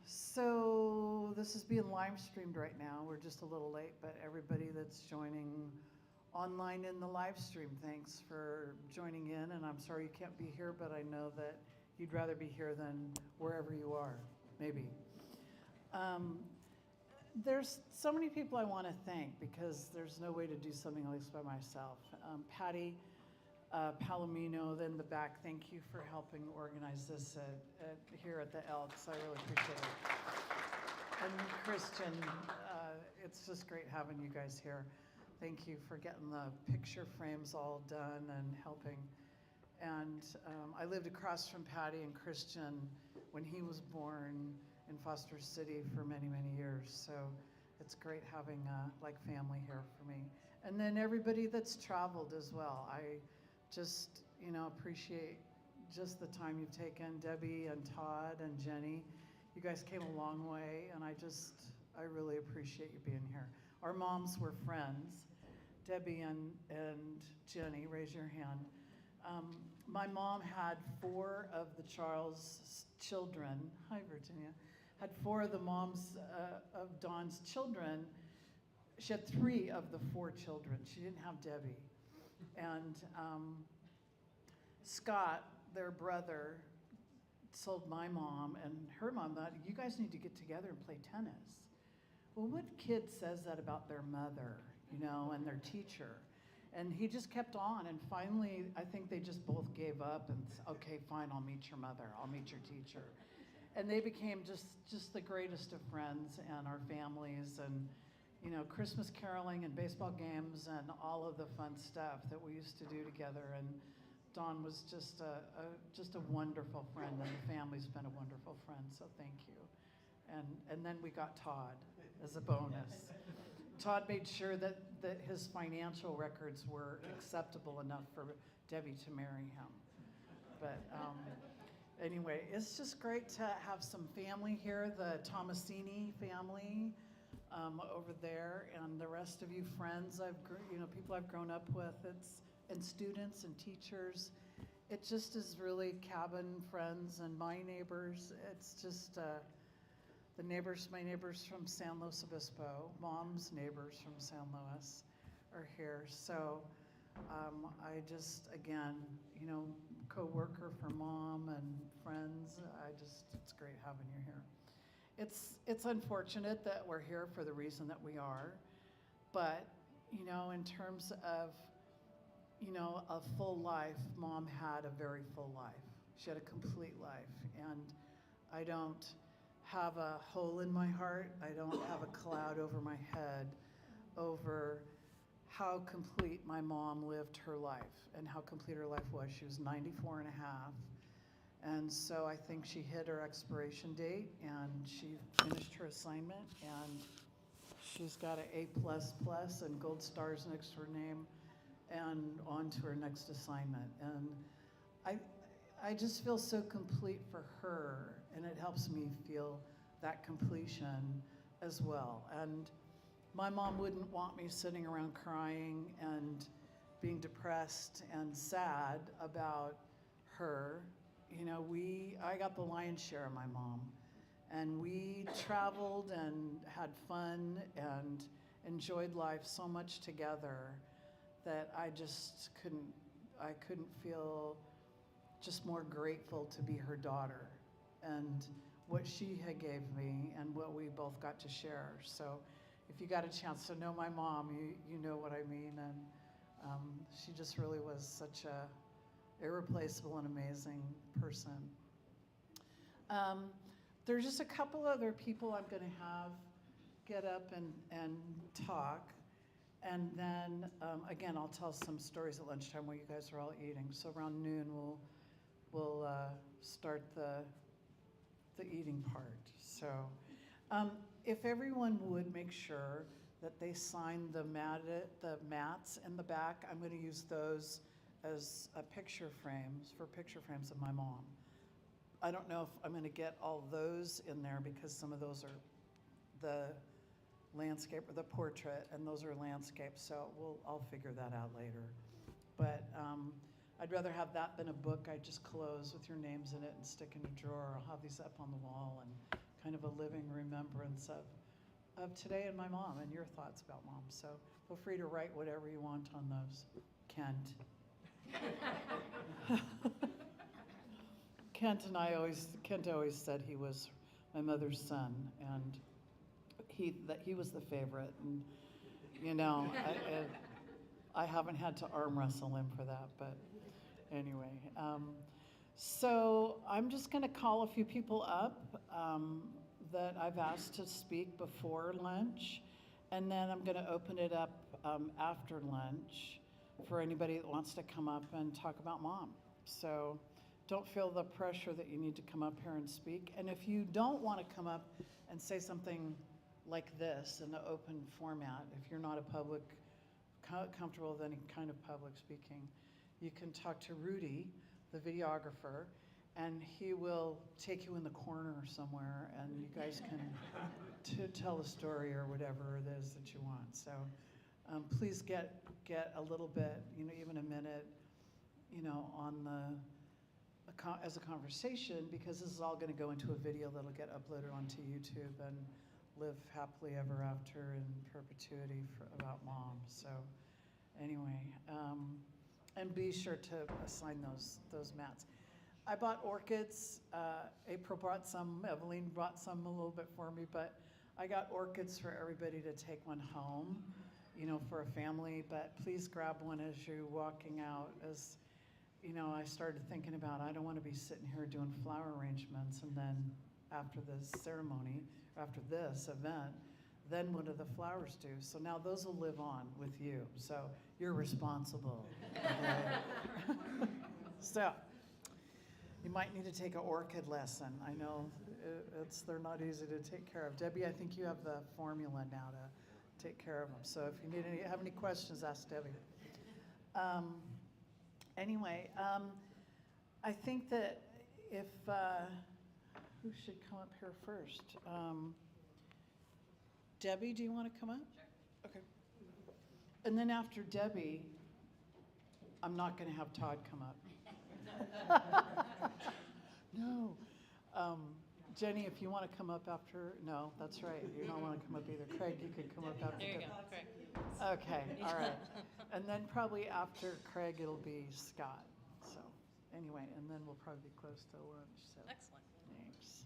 So this is being live streamed right now. We're just a little late, but everybody that's joining online in the live stream, thanks for joining in. And I'm sorry you can't be here, but I know that you'd rather be here than wherever you are, maybe. Um, there's so many people I want to thank because there's no way to do something like this by myself. Patty Palomino, then the back, thank you for helping organize this here at the Elks. I really appreciate it. And Christian, it's just great having you guys here. Thank you for getting the picture frames all done and helping. And I lived across from Patty and Christian when he was born in Foster City for many, many years. So it's great having like family here for me. And then everybody that's traveled as well. I just, appreciate just the time you've taken, Debbie and Todd and Jenny. You guys came a long way, and I really appreciate you being here. Our moms were friends. Debbie and Jenny, raise your hand. My mom had 4 of the Charles children. Hi, Virginia. Had 4 of the moms of Dawn's children. She had 3 of the 4 children. She didn't have Debbie. And Scott, their brother, told my mom and her mom that you guys need to get together and play tennis. Well, what kid says that about their mother, and their teacher? And he just kept on, and finally, I think they just both gave up and okay, fine, I'll meet your mother, I'll meet your teacher. And they became just the greatest of friends, and our families, and Christmas caroling and baseball games and all of the fun stuff that we used to do together. And Dawn was just a wonderful friend, and the family's been a wonderful friend, so thank you. And then we got Todd as a bonus. Todd made sure that his financial records were acceptable enough for Debbie to marry him. But anyway, it's just great to have some family here, the Tomasini family over there, and the rest of you friends people I've grown up with, and students and teachers. It just is really cabin friends and my neighbors. It's just my neighbors from San Luis Obispo, Mom's neighbors from San Luis are here. So I just, again, co-worker for Mom and friends, it's great having you here. It's unfortunate that we're here for the reason that we are, but, in terms of, a full life, Mom had a very full life. She had a complete life, and I don't have a hole in my heart. I don't have a cloud over my head over how complete my mom lived her life and how complete her life was. She was 94 and a half. And so I think she hit her expiration date, and she finished her assignment, and she's got an A++ and gold stars next to her name, and on to her next assignment. And I just feel so complete for her, and it helps me feel that completion as well. And my mom wouldn't want me sitting around crying and being depressed and sad about her. I got the lion's share of my mom, and we traveled and had fun and enjoyed life so much together that I couldn't feel just more grateful to be her daughter and what she had gave me and what we both got to share. So if you got a chance to know my mom, you know what I mean. And she just really was such a irreplaceable and amazing person. There's just a couple other people I'm going to have get up and talk. And then, again, I'll tell some stories at lunchtime while you guys are all eating. So around noon, we'll start the eating part. So if everyone would make sure that they sign the mats in the back, I'm going to use those as picture frames of my mom. I don't know if I'm going to get all those in there because some of those are the landscape or the portrait, and those are landscapes, so I'll figure that out later. But I'd rather have that than a book I just close with your names in it and stick in a drawer. I'll have these up on the wall and kind of a living remembrance of today and my mom and your thoughts about mom. So feel free to write whatever you want on those. Kent. Kent always said he was my mother's son, and that he was the favorite. And you know, I haven't had to arm wrestle him for that, but anyway. So I'm just going to call a few people up that I've asked to speak before lunch, and then I'm going to open it up after lunch for anybody that wants to come up and talk about mom. So don't feel the pressure that you need to come up here and speak. And if you don't want to come up and say something like this in the open format, if you're not comfortable with any kind of public speaking, you can talk to Rudy, the videographer, and he will take you in the corner somewhere, and you guys can tell a story or whatever it is that you want. So please get a little bit, even a minute, on as a conversation, because this is all going to go into a video that'll get uploaded onto YouTube and live happily ever after in perpetuity about mom. So anyway, and be sure to assign those mats. I bought orchids. April brought some. Evelyn brought some a little bit for me, but I got orchids for everybody to take one home, for a family. But please grab one as you're walking out. As I started thinking about, I don't want to be sitting here doing flower arrangements, and then after the ceremony, after this event, then what do the flowers do? So now those will live on with you. So you're responsible. Okay? So you might need to take an orchid lesson. I know they're not easy to take care of. Debbie, I think you have the formula now to take care of them. So if you have any questions, ask Debbie. Anyway, I think that if, who should come up here first? Debbie, do you want to come up? Sure. Okay. And then after Debbie, I'm not going to have Todd come up. No. Jenny, if you want to come up after, no, that's right. You don't want to come up either. Craig, you could come up after. There you go, Craig. Okay, all right. And then probably after Craig, it'll be Scott. So anyway, and then we'll probably be close to lunch. So. Excellent. Thanks.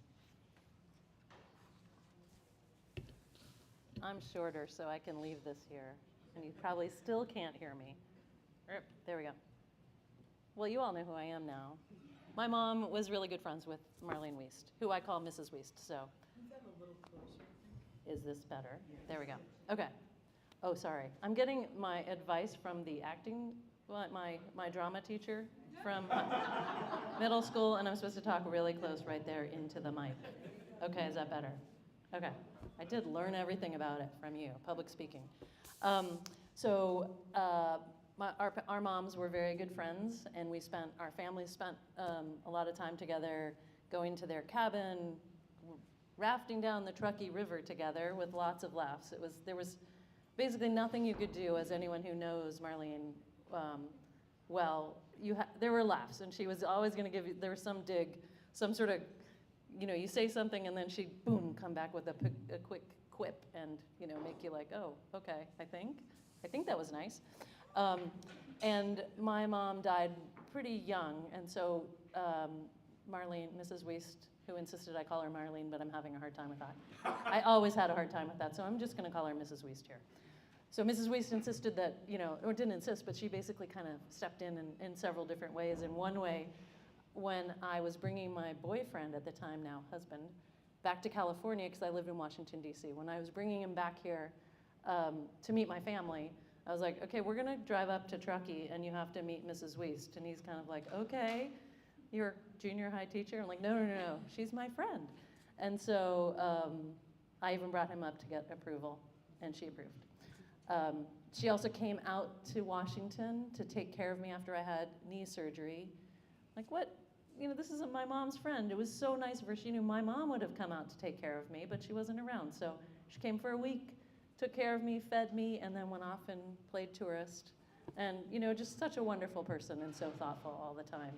I'm shorter, so I can leave this here. And you probably still can't hear me. There we go. Well, you all know who I am now. My mom was really good friends with Marlene Wuest, who I call Mrs. Wuest. So, Is that a little closer? Is this better? Yes. There we go. Okay. Oh, sorry. I'm getting my advice from the acting, my drama teacher from middle school, and I'm supposed to talk really close right there into the mic. Okay, is that better? Okay. I did learn everything about it from you, public speaking. Our moms were very good friends, and our families spent a lot of time together, going to their cabin, rafting down the Truckee River together with lots of laughs. There was basically nothing you could do, as anyone who knows Marlene well, there were laughs, and she was always going to give you, there was some dig, some sort of, you say something and then she'd, boom, come back with a quick quip and, make you like, oh, okay, I think that was nice. And my mom died pretty young, and so Marlene, Mrs. Wuest, who insisted I call her Marlene, but I'm having a hard time with that. I always had a hard time with that, so I'm just going to call her Mrs. Wuest here. So Mrs. Wuest insisted that, or didn't insist, but she basically kind of stepped in several different ways. In one way, when I was bringing my boyfriend at the time, now husband, back to California, because I lived in Washington, D.C. When I was bringing him back here to meet my family, I was like, okay, we're going to drive up to Truckee, and you have to meet Mrs. Wuest. And he's kind of like, okay, you're a junior high teacher? I'm like, no, she's my friend. And so I even brought him up to get approval, and she approved. She also came out to Washington to take care of me after I had knee surgery. Like, what? This isn't my mom's friend. It was so nice of her. She knew my mom would have come out to take care of me, but she wasn't around. So she came for a week, took care of me, fed me, and then went off and played tourist. And, just such a wonderful person and so thoughtful all the time.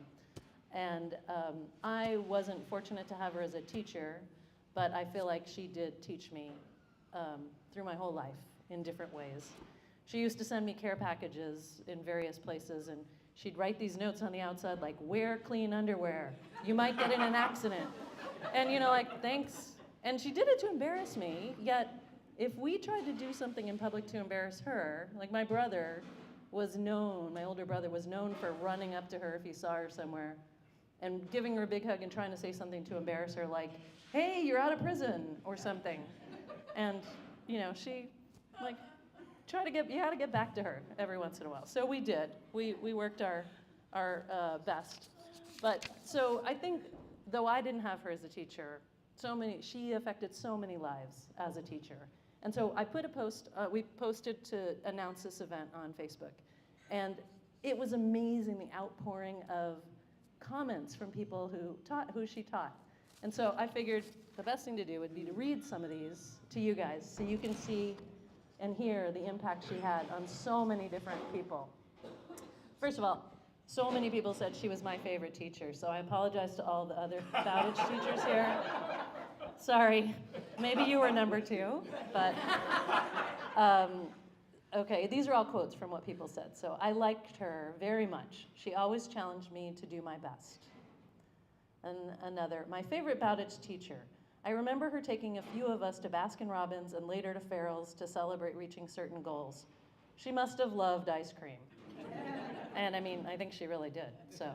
And I wasn't fortunate to have her as a teacher, but I feel like she did teach me through my whole life in different ways. She used to send me care packages in various places, and she'd write these notes on the outside like, wear clean underwear. You might get in an accident. And, thanks. And she did it to embarrass me, yet if we tried to do something in public to embarrass her, like my older brother was known for running up to her if he saw her somewhere and giving her a big hug and trying to say something to embarrass her, like, hey, you're out of prison, or something. And, she, you had to get back to her every once in a while. So we did. We worked our best. But so I think, though I didn't have her as a teacher, she affected so many lives as a teacher. And so I put a post, we posted to announce this event on Facebook. And it was amazing, the outpouring of comments from people who she taught. And so I figured the best thing to do would be to read some of these to you guys so you can see and hear the impact she had on so many different people. First of all, so many people said she was my favorite teacher, so I apologize to all the other Bowditch teachers here. Sorry, maybe you were number 2, but okay, these are all quotes from what people said. So I liked her very much. She always challenged me to do my best. And another, my favorite Bowditch teacher. I remember her taking a few of us to Baskin-Robbins and later to Farrell's to celebrate reaching certain goals. She must have loved ice cream. And I think she really did, so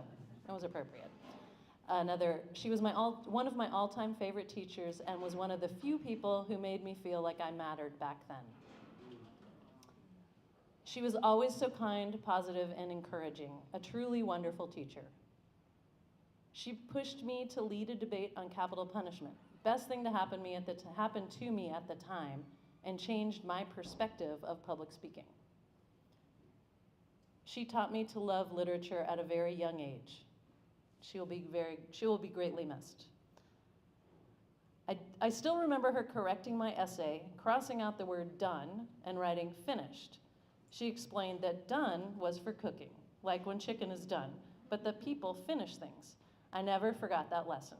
that was appropriate. Another, she was one of my all-time favorite teachers and was one of the few people who made me feel like I mattered back then. She was always so kind, positive, and encouraging, a truly wonderful teacher. She pushed me to lead a debate on capital punishment, best thing to happen to me at the time, and changed my perspective of public speaking. She taught me to love literature at a very young age. She will be greatly missed. I still remember her correcting my essay, crossing out the word done, and writing finished. She explained that done was for cooking, like when chicken is done, but that people finish things. I never forgot that lesson.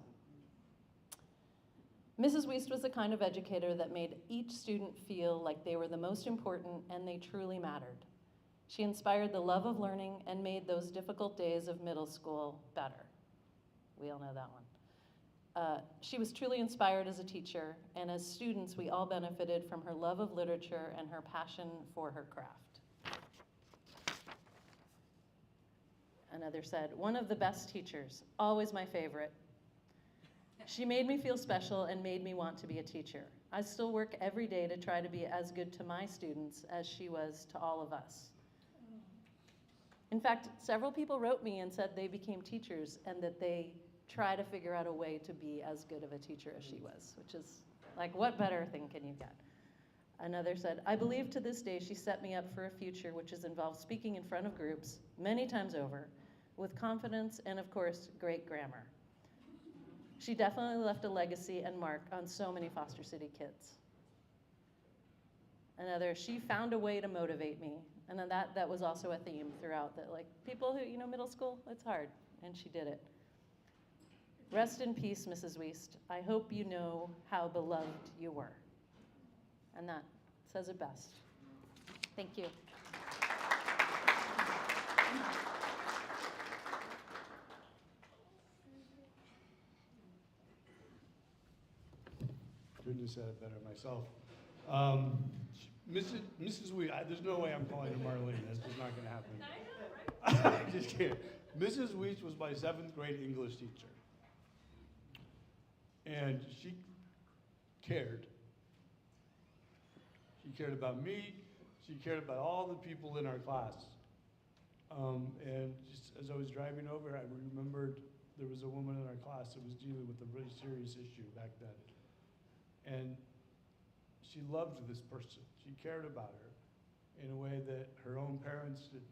Mrs. Wuest was the kind of educator that made each student feel like they were the most important and they truly mattered. She inspired the love of learning and made those difficult days of middle school better. We all know that one. She was truly inspired as a teacher, and as students, we all benefited from her love of literature and her passion for her craft. Another said, one of the best teachers, always my favorite. She made me feel special and made me want to be a teacher. I still work every day to try to be as good to my students as she was to all of us. In fact, several people wrote me and said they became teachers and that they try to figure out a way to be as good of a teacher as she was, which is like, what better thing can you get? Another said, I believe to this day she set me up for a future which has involved speaking in front of groups many times over with confidence and, of course, great grammar. She definitely left a legacy and mark on so many Foster City kids. Another, she found a way to motivate me. And then that was also a theme throughout, that like people who, middle school, it's hard, and she did it. Rest in peace, Mrs. Wuest. I hope you know how beloved you were. And that says it best. Thank you. Couldn't have said it better myself. Mrs. Wuest, there's no way I'm calling her Marlene. That's just not going to happen. I know, right? Just kidding. Mrs. Wuest was my 7th grade English teacher. And she cared. She cared about me. She cared about all the people in our class. And just as I was driving over, I remembered there was a woman in our class that was dealing with a really serious issue back then. And she loved this person. She cared about her in a way that her own parents didn't.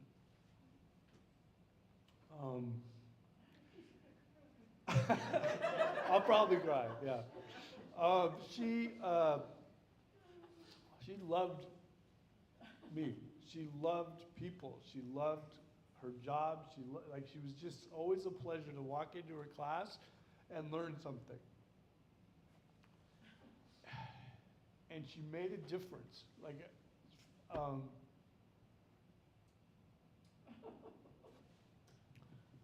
I'll probably cry, yeah. She loved me. she loved people. She loved her job. She was just always a pleasure to walk into her class and learn something. And she made a difference.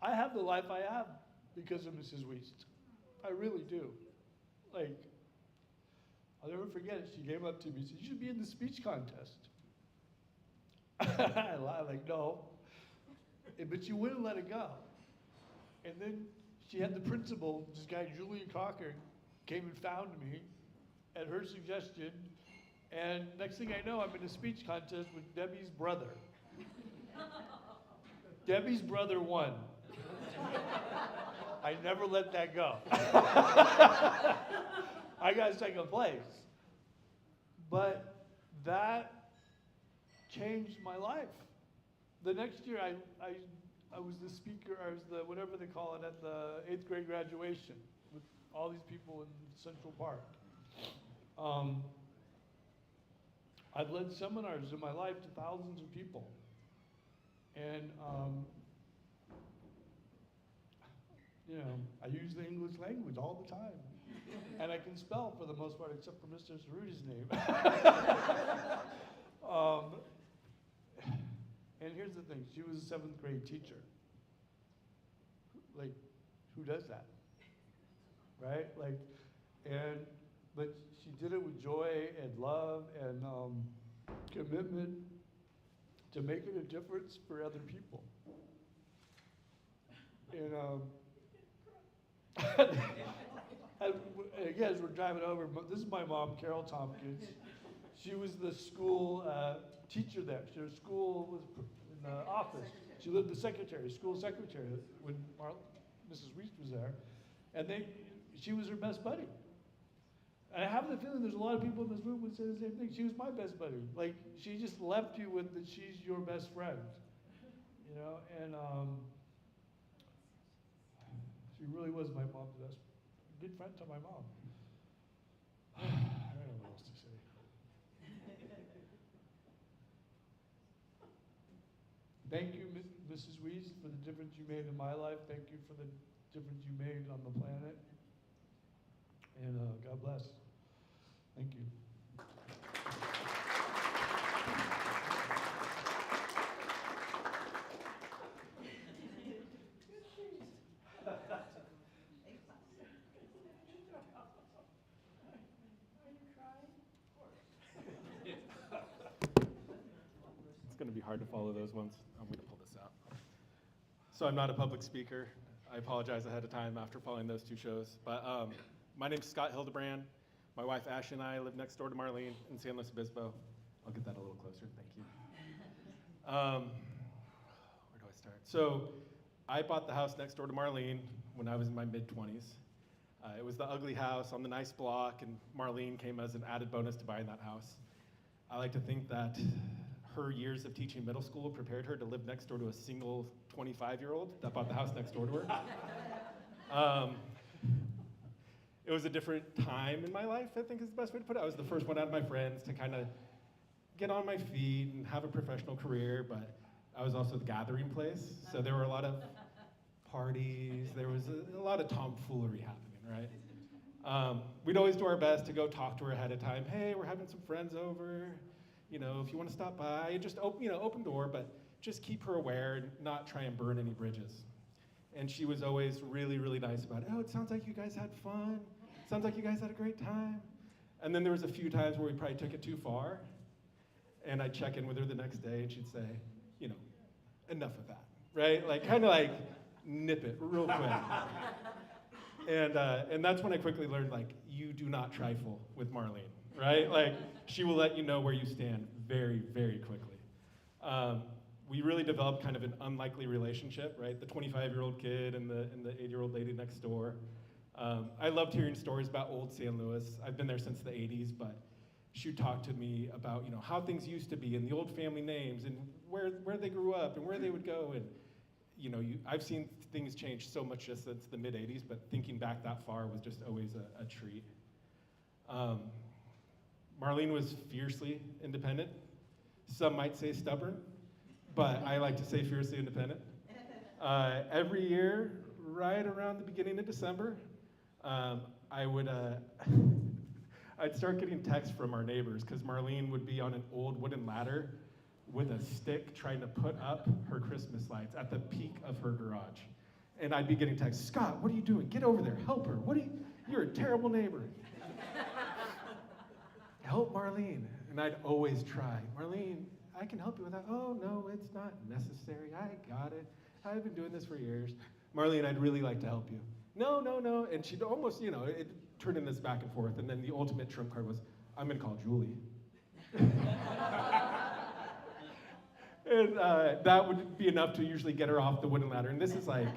I have the life I have because of Mrs. Wuest. I really do. Like, I'll never forget it. She came up to me and said, "You should be in the speech contest." I lied, like, no. But she wouldn't let it go. And then she had the principal, this guy, Julian Cocker, came and found me at her suggestion. And next thing I know, I'm in a speech contest with Debbie's brother. Debbie's brother won. I never let that go. I got second place. But that changed my life. The next year, I was the speaker, I was the, whatever they call it, at the 8th grade graduation with all these people in Central Park. I've led seminars in my life to thousands of people. And, you know, I use the English language all the time. And I can spell for the most part, except for Mr. Cerruti's name. And here's the thing, she was a 7th grade teacher. Like, who does that? Right? Like, but she did it with joy and love and commitment to making a difference for other people. And again, as we're driving over, this is my mom, Carol Tompkins. She was the school teacher there. Her school was in the office. She lived the secretary, school secretary, when Mrs. Wuest was there. And she was her best buddy. And I have the feeling there's a lot of people in this room would say the same thing. She was my best buddy. Like, she just left you with that she's your best friend. You know, and she really was my mom's best good friend to my mom. I don't know what else to say. Thank you, Mrs. Wuest, for the difference you made in my life. Thank you for the difference you made on the planet. And God bless. Thank you. It's going to be hard to follow those ones. I'm going to pull this out. So I'm not a public speaker. I apologize ahead of time after following those two shows. But my name's Scott Hildebrand. My wife Ashley and I live next door to Marlene in San Luis Obispo. I'll get that a little closer, thank you. Where do I start? So I bought the house next door to Marlene when I was in my mid-20s. It was the ugly house on the nice block, and Marlene came as an added bonus to buying that house. I like to think that her years of teaching middle school prepared her to live next door to a single 25-year-old that bought the house next door to her. It was a different time in my life, I think is the best way to put it. I was the first one out of my friends to kind of get on my feet and have a professional career, but I was also the gathering place. So there were a lot of parties, there was a lot of tomfoolery happening, right? We'd always do our best to go talk to her ahead of time. Hey, we're having some friends over. You know, if you want to stop by, just open door, but just keep her aware and not try and burn any bridges. And she was always really, really nice about it. Oh, it sounds like you guys had fun. Sounds like you guys had a great time. And then there was a few times where we probably took it too far. And I'd check in with her the next day and she'd say, you know, enough of that, right? Like, kind of like, nip it real quick. And that's when I quickly learned, like, you do not trifle with Marlene, right? Like, she will let you know where you stand very, very quickly. We really developed kind of an unlikely relationship, right? The 25-year-old kid and the 8-year-old lady next door. I loved hearing stories about old San Luis. I've been there since the 80s, but she would talk to me about, you know, how things used to be and the old family names and where they grew up and where they would go. And, you know, I've seen things change so much just since the mid-80s, but thinking back that far was just always a treat. Marlene was fiercely independent. Some might say stubborn, but I like to say fiercely independent. Every year, right around the beginning of December, I would, I'd start getting texts from our neighbors because Marlene would be on an old wooden ladder with a stick trying to put up her Christmas lights at the peak of her garage. And I'd be getting texts, Scott, what are you doing? Get over there, help her. You're a terrible neighbor. Help Marlene. And I'd always try. Marlene, I can help you with that. Oh, no, it's not necessary. I got it. I've been doing this for years. Marlene, I'd really like to help you. No, no, no. And she'd almost, it turned in this back and forth. And then the ultimate trump card was, I'm going to call Julie. And that would be enough to usually get her off the wooden ladder. And this is like,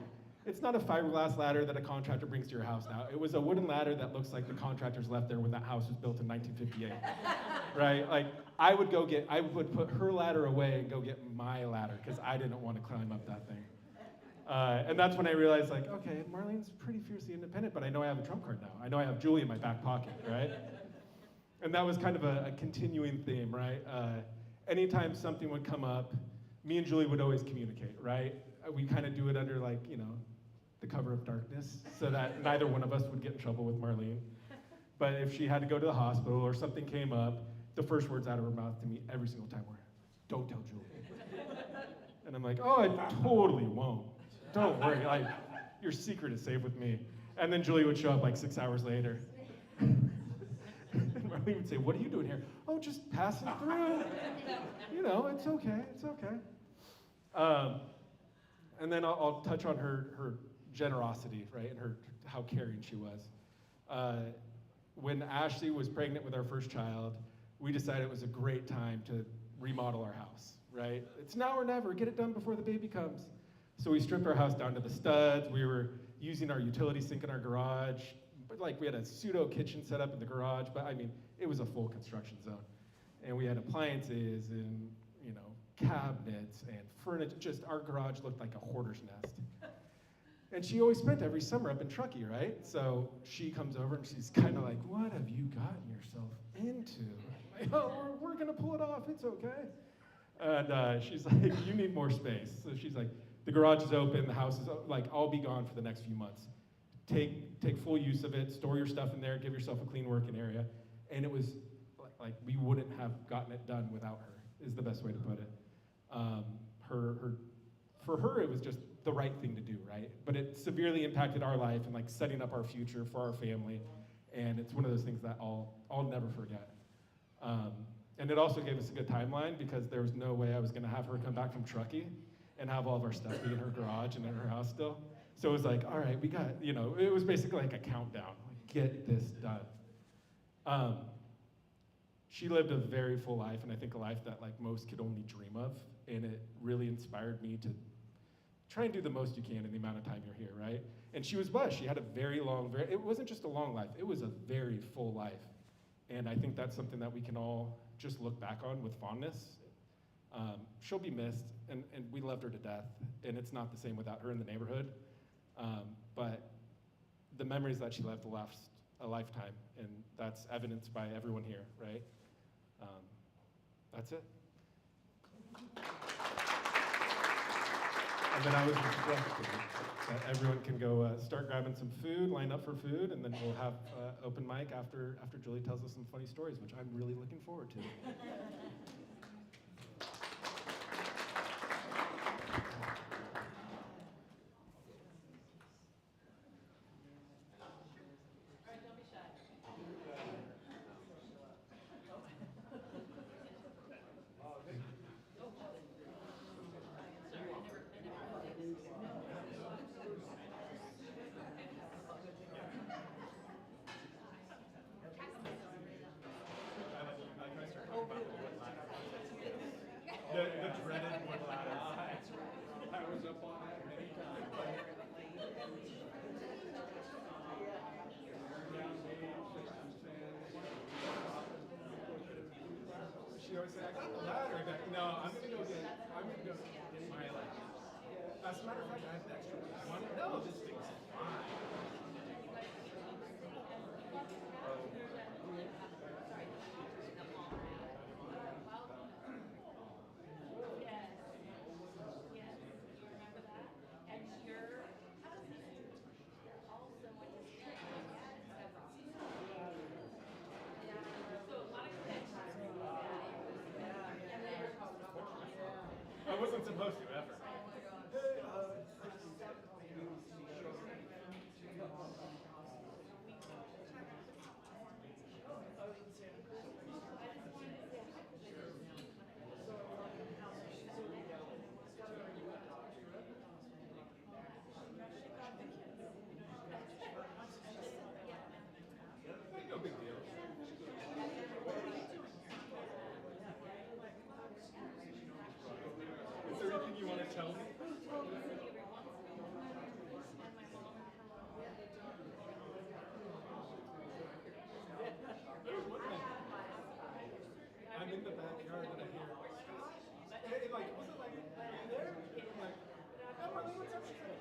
it's not a fiberglass ladder that a contractor brings to your house now. It was a wooden ladder that looks like the contractors left there when that house was built in 1958, right? Like, I would put her ladder away and go get my ladder because I didn't want to climb up that thing. And that's when I realized, like, okay, Marlene's pretty fiercely independent, but I know I have a trump card now. I know I have Julie in my back pocket, right? And that was kind of a continuing theme, right? Anytime something would come up, me and Julie would always communicate, right? We kind of do it under, like, the cover of darkness so that neither one of us would get in trouble with Marlene. But if she had to go to the hospital or something came up, the first words out of her mouth to me every single time were, don't tell Julie. And I'm like, oh, I totally won't. Don't worry, like, your secret is safe with me. And then Julie would show up like 6 hours later. And Marlene would say, what are you doing here? Oh, just passing through. It's okay, it's okay. And then I'll touch on her generosity, right, and how caring she was. When Ashley was pregnant with our first child, we decided it was a great time to remodel our house, right? It's now or never, get it done before the baby comes. So we stripped our house down to the studs. We were using our utility sink in our garage, but like we had a pseudo kitchen set up in the garage, but I mean, it was a full construction zone. And we had appliances and, cabinets and furniture, just our garage looked like a hoarder's nest. And she always spent every summer up in Truckee, right? So she comes over and she's kind of like, what have you gotten yourself into? Like, oh, we're gonna pull it off, it's okay. And she's like, you need more space. So she's like, the garage is open, the house is like, I'll be gone for the next few months. Take full use of it, store your stuff in there, give yourself a clean working area. And it was like we wouldn't have gotten it done without her, is the best way to put it. For her, it was just the right thing to do, right? But it severely impacted our life and like setting up our future for our family. And it's one of those things that I'll never forget. And it also gave us a good timeline because there was no way I was gonna have her come back from Truckee and have all of our stuff be in her garage and in her house still. So it was like, all right, we got, it was basically like a countdown, like, get this done. She lived a very full life, and I think a life that like most could only dream of, and it really inspired me to try and do the most you can in the amount of time you're here, right? And she was blessed. She had a very long, it wasn't just a long life, it was a very full life. And I think that's something that we can all just look back on with fondness. She'll be missed, and we loved her to death, and it's not the same without her in the neighborhood. But the memories that she left will last a lifetime, and that's evidenced by everyone here, right? That's it. And then I was instructed that everyone can go start grabbing some food, line up for food, and then we'll have open mic after Julie tells us some funny stories, which I'm really looking forward to. The dreaded wood ladder. I was up on that many times. She always said, I got the ladder. No, I'm gonna go get my ladder. As a matter of fact, I have an extra one. No, this thing's fine. supposed to, effort. No big deal. Is there anything you want to tell me? There's one thing. I'm in the backyard and I hear, hey, like, was it like, are you there? I'm like, oh, Marlene, what's up? She's like,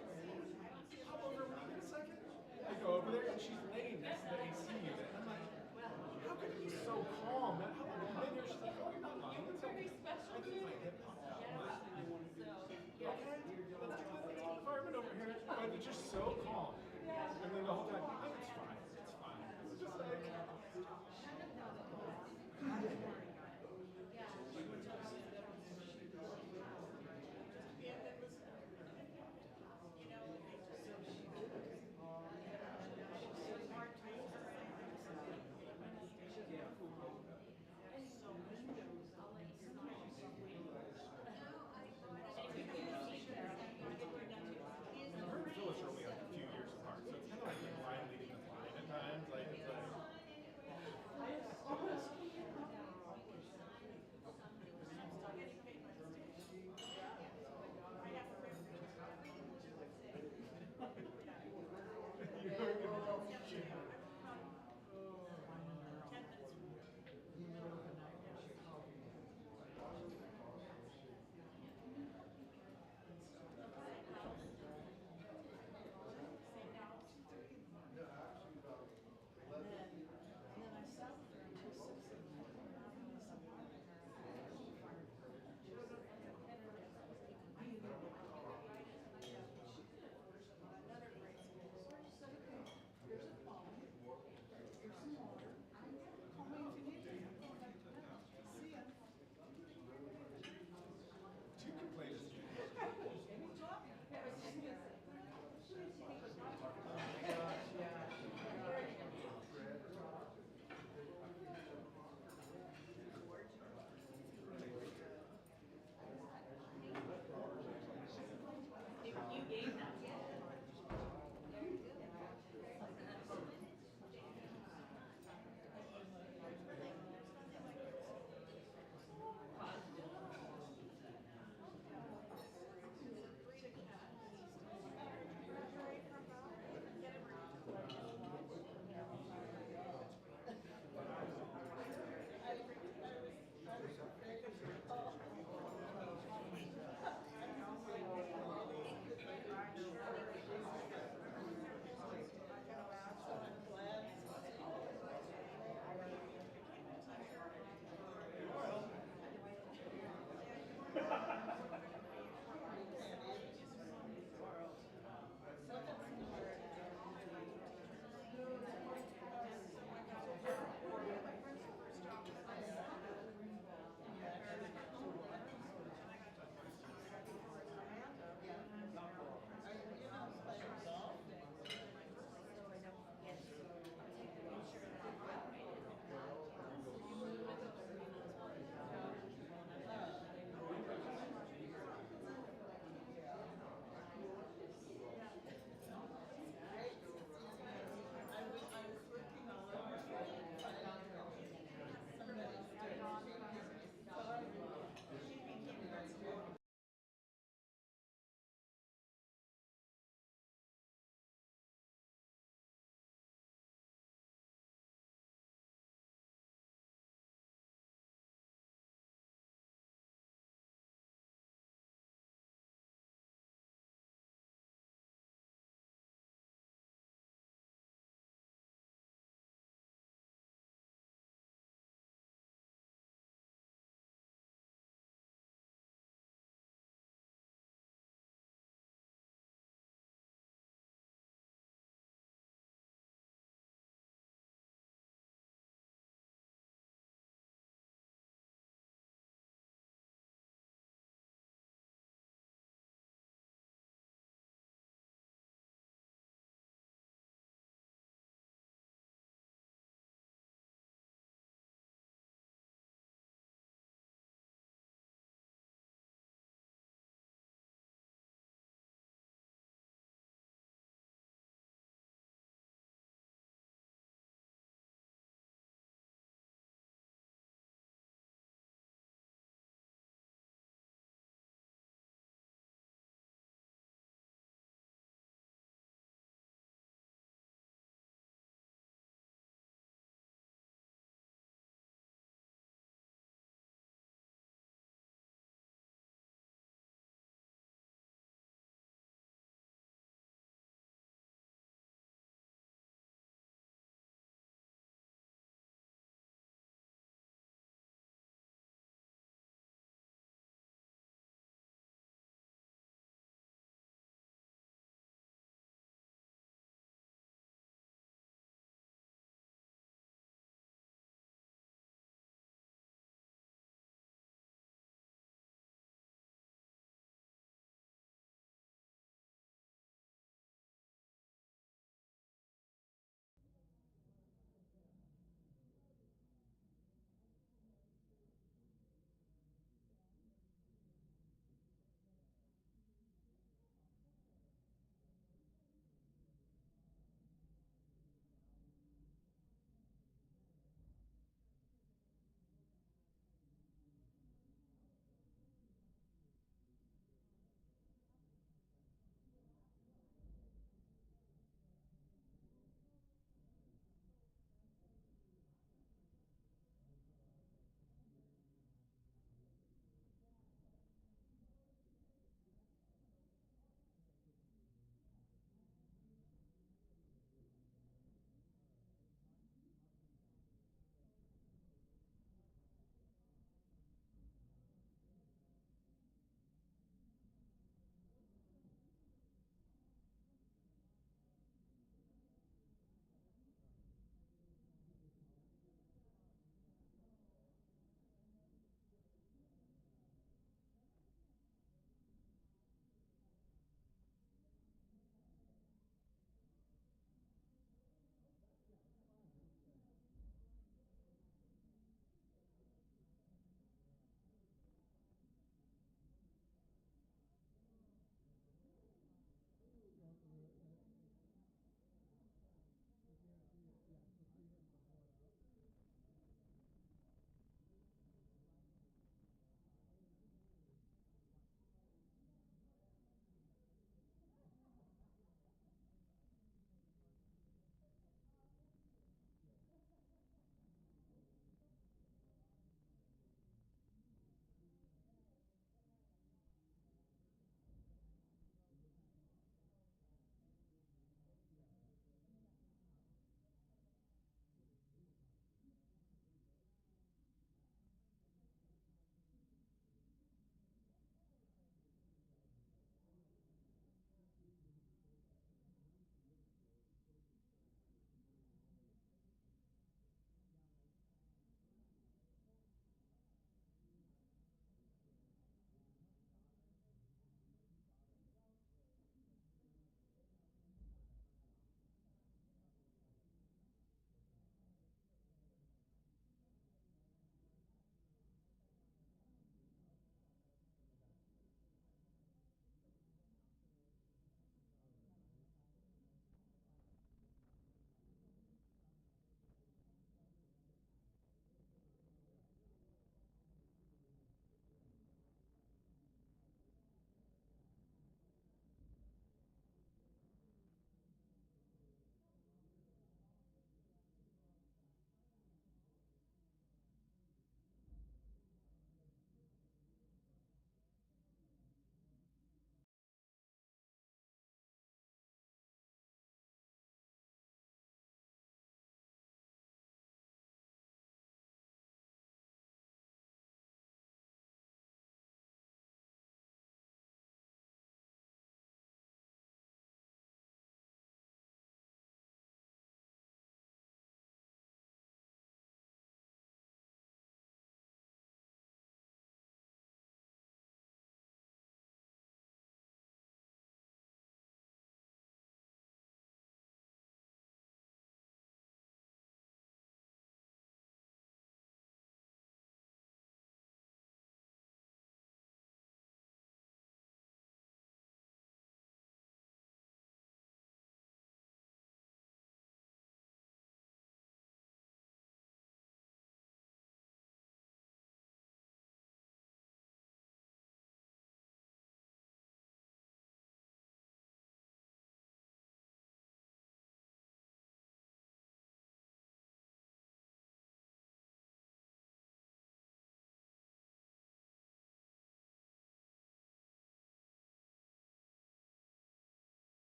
hop over, will you get a second? I go over there and she's laying next to the AC unit. I'm like, how could you be so calm? Man? How long have you been here? She's like, oh, you're not lying. It's okay. I think my hip popped out. I'm like, okay, let's get the fireman over here. But they're just so calm. And then the whole time, oh, it's fine. It's fine. It's just like, her and Phyllis are only like a few years apart, so it's kind of like blindly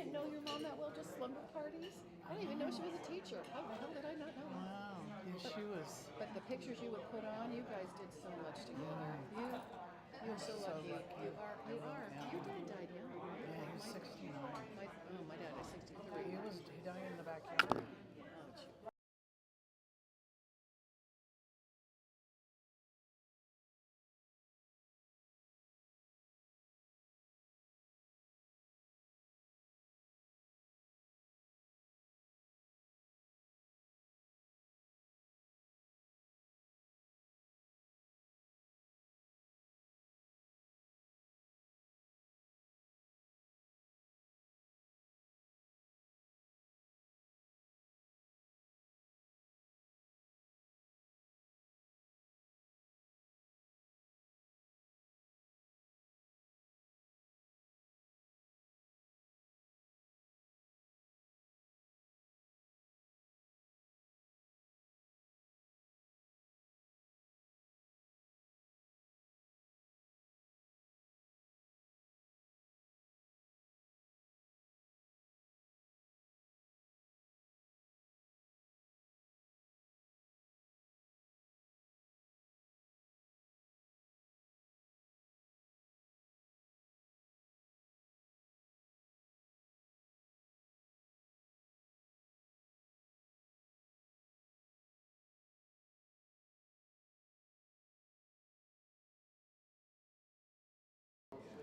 didn't know your mom that well, just slumber parties? I didn't even know she was a teacher. How the hell did I not know that? Wow. Yeah, she was. But the pictures you would put on, you guys did so much together. You're so So lucky. lucky. You are. You are. Yeah. Your dad died young, right? Yeah, he was 69. My dad is 63. He died in the backyard.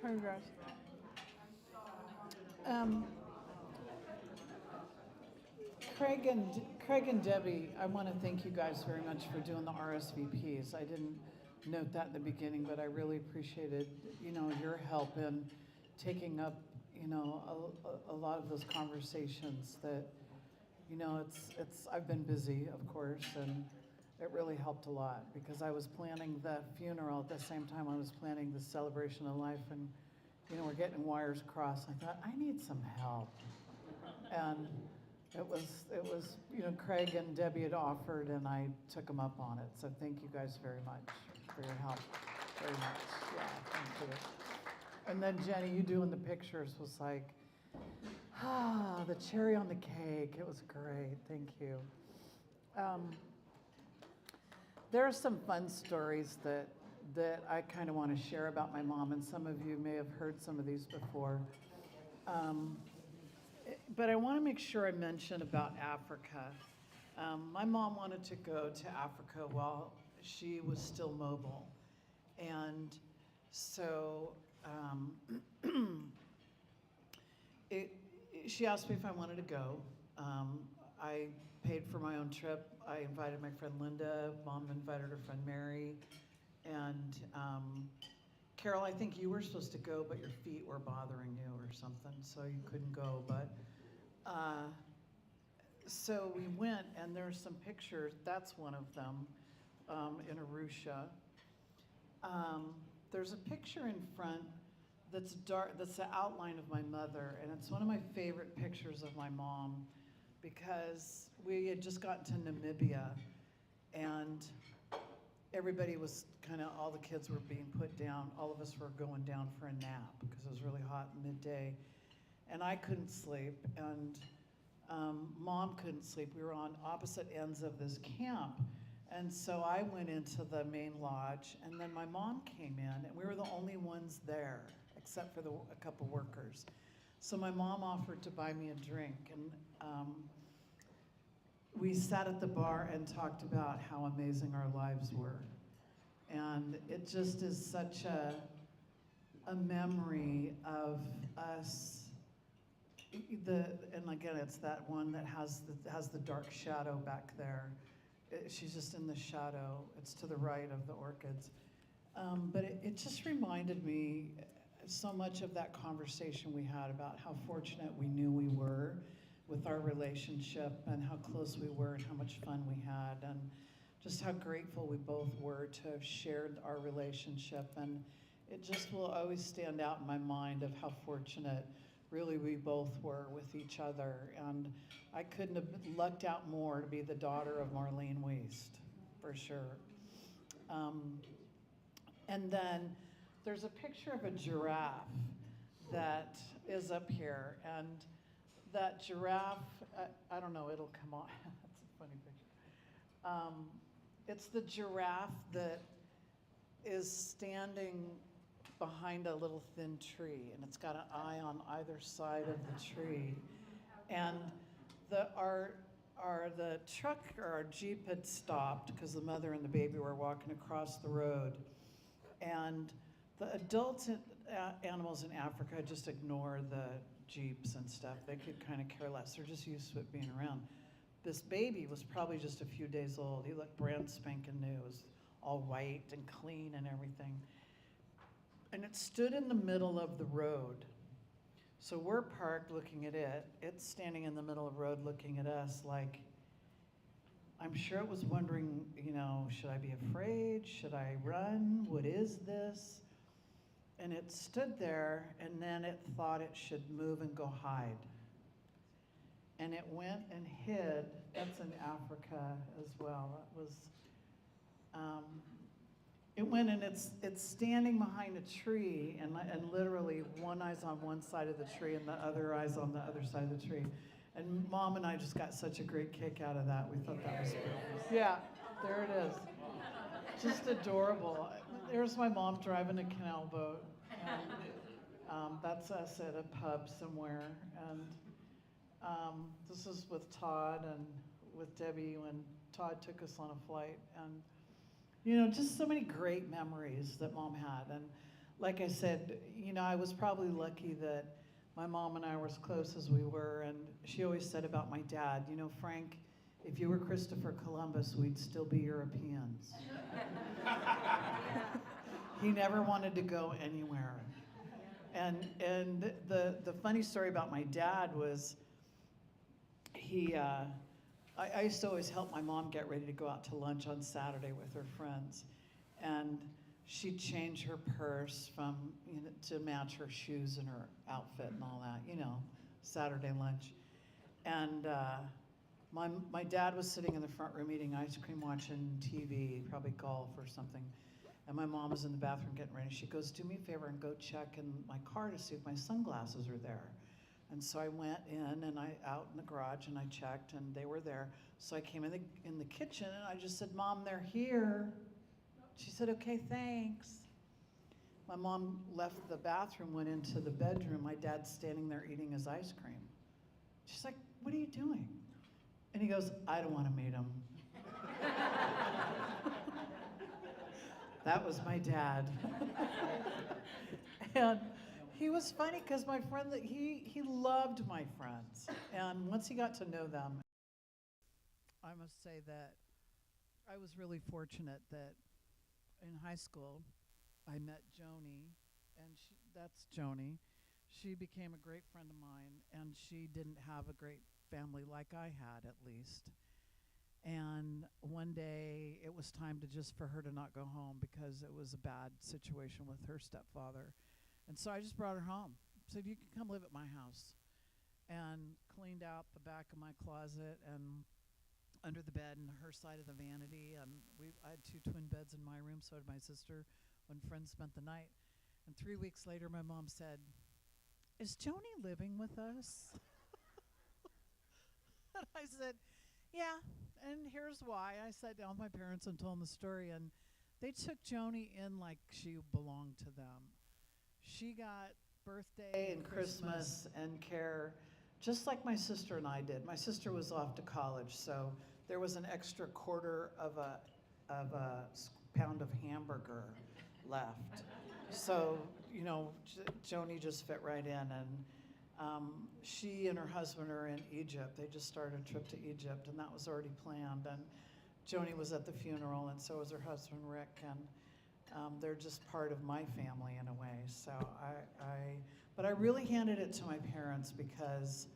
Hi, guys. Um, Craig and Debbie, I want to thank you guys very much for doing the RSVPs. I didn't note that in the beginning, but I really appreciated, your help in taking up, a lot of those conversations that, I've been busy, of course, and it really helped a lot because I was planning the funeral at the same time I was planning the celebration of life, and, we're getting wires crossed. I thought, I need some help. And it was, Craig and Debbie had offered, and I took them up on it. So thank you guys very much for your help. Very much. Yeah, thank you. And then Jenny, you doing the pictures was like, the cherry on the cake. It was great. Thank you. There are some fun stories that I kind of want to share about my mom, and some of you may have heard some of these before. But I want to make sure I mention about Africa. My mom wanted to go to Africa while she was still mobile. And so she asked me if I wanted to go. I paid for my own trip. I invited my friend Linda. Mom invited her friend Mary. And Carol, I think you were supposed to go, but your feet were bothering you or something, so you couldn't go. But so we went, and there's some pictures. That's one of them in Arusha. There's a picture in front that's dark. That's the outline of my mother, and it's one of my favorite pictures of my mom because we had just gotten to Namibia, and everybody was all the kids were being put down. All of us were going down for a nap because it was really hot midday. And I couldn't sleep, and Mom couldn't sleep. We were on opposite ends of this camp. And so I went into the main lodge, and then my mom came in, and we were the only ones there, except for a couple workers. So my mom offered to buy me a drink, and we sat at the bar and talked about how amazing our lives were. And it just is such a memory of us. And again, it's that one that has the dark shadow back there. She's just in the shadow. It's to the right of the orchids. But it just reminded me so much of that conversation we had about how fortunate we knew we were with our relationship and how close we were and how much fun we had and just how grateful we both were to have shared our relationship. And it just will always stand out in my mind of how fortunate really we both were with each other. And I couldn't have lucked out more to be the daughter of Marlene Wuest, for sure. And then there's a picture of a giraffe that is up here. And that giraffe, I don't know, it'll come on. That's a funny picture. It's the giraffe that is standing behind a little thin tree, and it's got an eye on either side of the tree. And the truck or our Jeep had stopped because the mother and the baby were walking across the road. And the adult animals in Africa just ignore the Jeeps and stuff. They could kind of care less. They're just used to it being around. This baby was probably just a few days old. He looked brand spanking new. It was all white and clean and everything. And it stood in the middle of the road. So we're parked looking at it. It's standing in the middle of the road looking at us like, I'm sure it was wondering, you know, should I be afraid? Should I run? What is this? And it stood there, and then it thought it should move and go hide. And it went and hid. That's in Africa as well. That was, it went and it's standing behind a tree, and literally one eye's on one side of the tree and the other eye's on the other side of the tree. And Mom and I just got such a great kick out of that. We thought that was great. Yeah, there it is. Just adorable. There's my mom driving a canal boat. And, that's us at a pub somewhere. And this is with Todd and with Debbie when Todd took us on a flight. And, you know, just so many great memories that Mom had. And like I said, you know, I was probably lucky that my mom and I were as close as we were. And she always said about my dad, you know, Frank, if you were Christopher Columbus, we'd still be Europeans. He never wanted to go anywhere. And the funny story about my dad was I used to always help my mom get ready to go out to lunch on Saturday with her friends. And she'd change her purse from, you know, to match her shoes and her outfit and all that, you know, Saturday lunch. And my dad was sitting in the front room eating ice cream, watching TV, probably golf or something. And my mom was in the bathroom getting ready. She goes, do me a favor and go check in my car to see if my sunglasses are there. And so I went in and out in the garage and I checked and they were there. So I came in the kitchen and I just said, Mom, they're here. She said, okay, thanks. My mom left the bathroom, went into the bedroom. My dad's standing there eating his ice cream. She's like, what are you doing? And he goes, I don't want to meet him. That was my dad. And he was funny because my friend, he loved my friends. And once he got to know them, I must say that I was really fortunate that in high school, I met Joni, and that's Joni. She became a great friend of mine, and she didn't have a great family like I had, at least. And one day, it was time for her to not go home because it was a bad situation with her stepfather. And so I just brought her home. Said, you can come live at my house. And cleaned out the back of my closet and under the bed and her side of the vanity. And I had 2 twin beds in my room, so did my sister when friends spent the night. And 3 weeks later, my mom said, is Joni living with us? And I said, yeah, and here's why. I sat down with my parents and told them the story, and they took Joni in like she belonged to them. She got birthday and Christmas and care just like my sister and I did. My sister was off to college, so there was an extra quarter of a pound of hamburger left. So, you know, Joni just fit right in, and she and her husband are in Egypt. They just started a trip to Egypt, and that was already planned. And Joni was at the funeral, and so was her husband, Rick. And they're just part of my family in a way. So but I really handed it to my parents because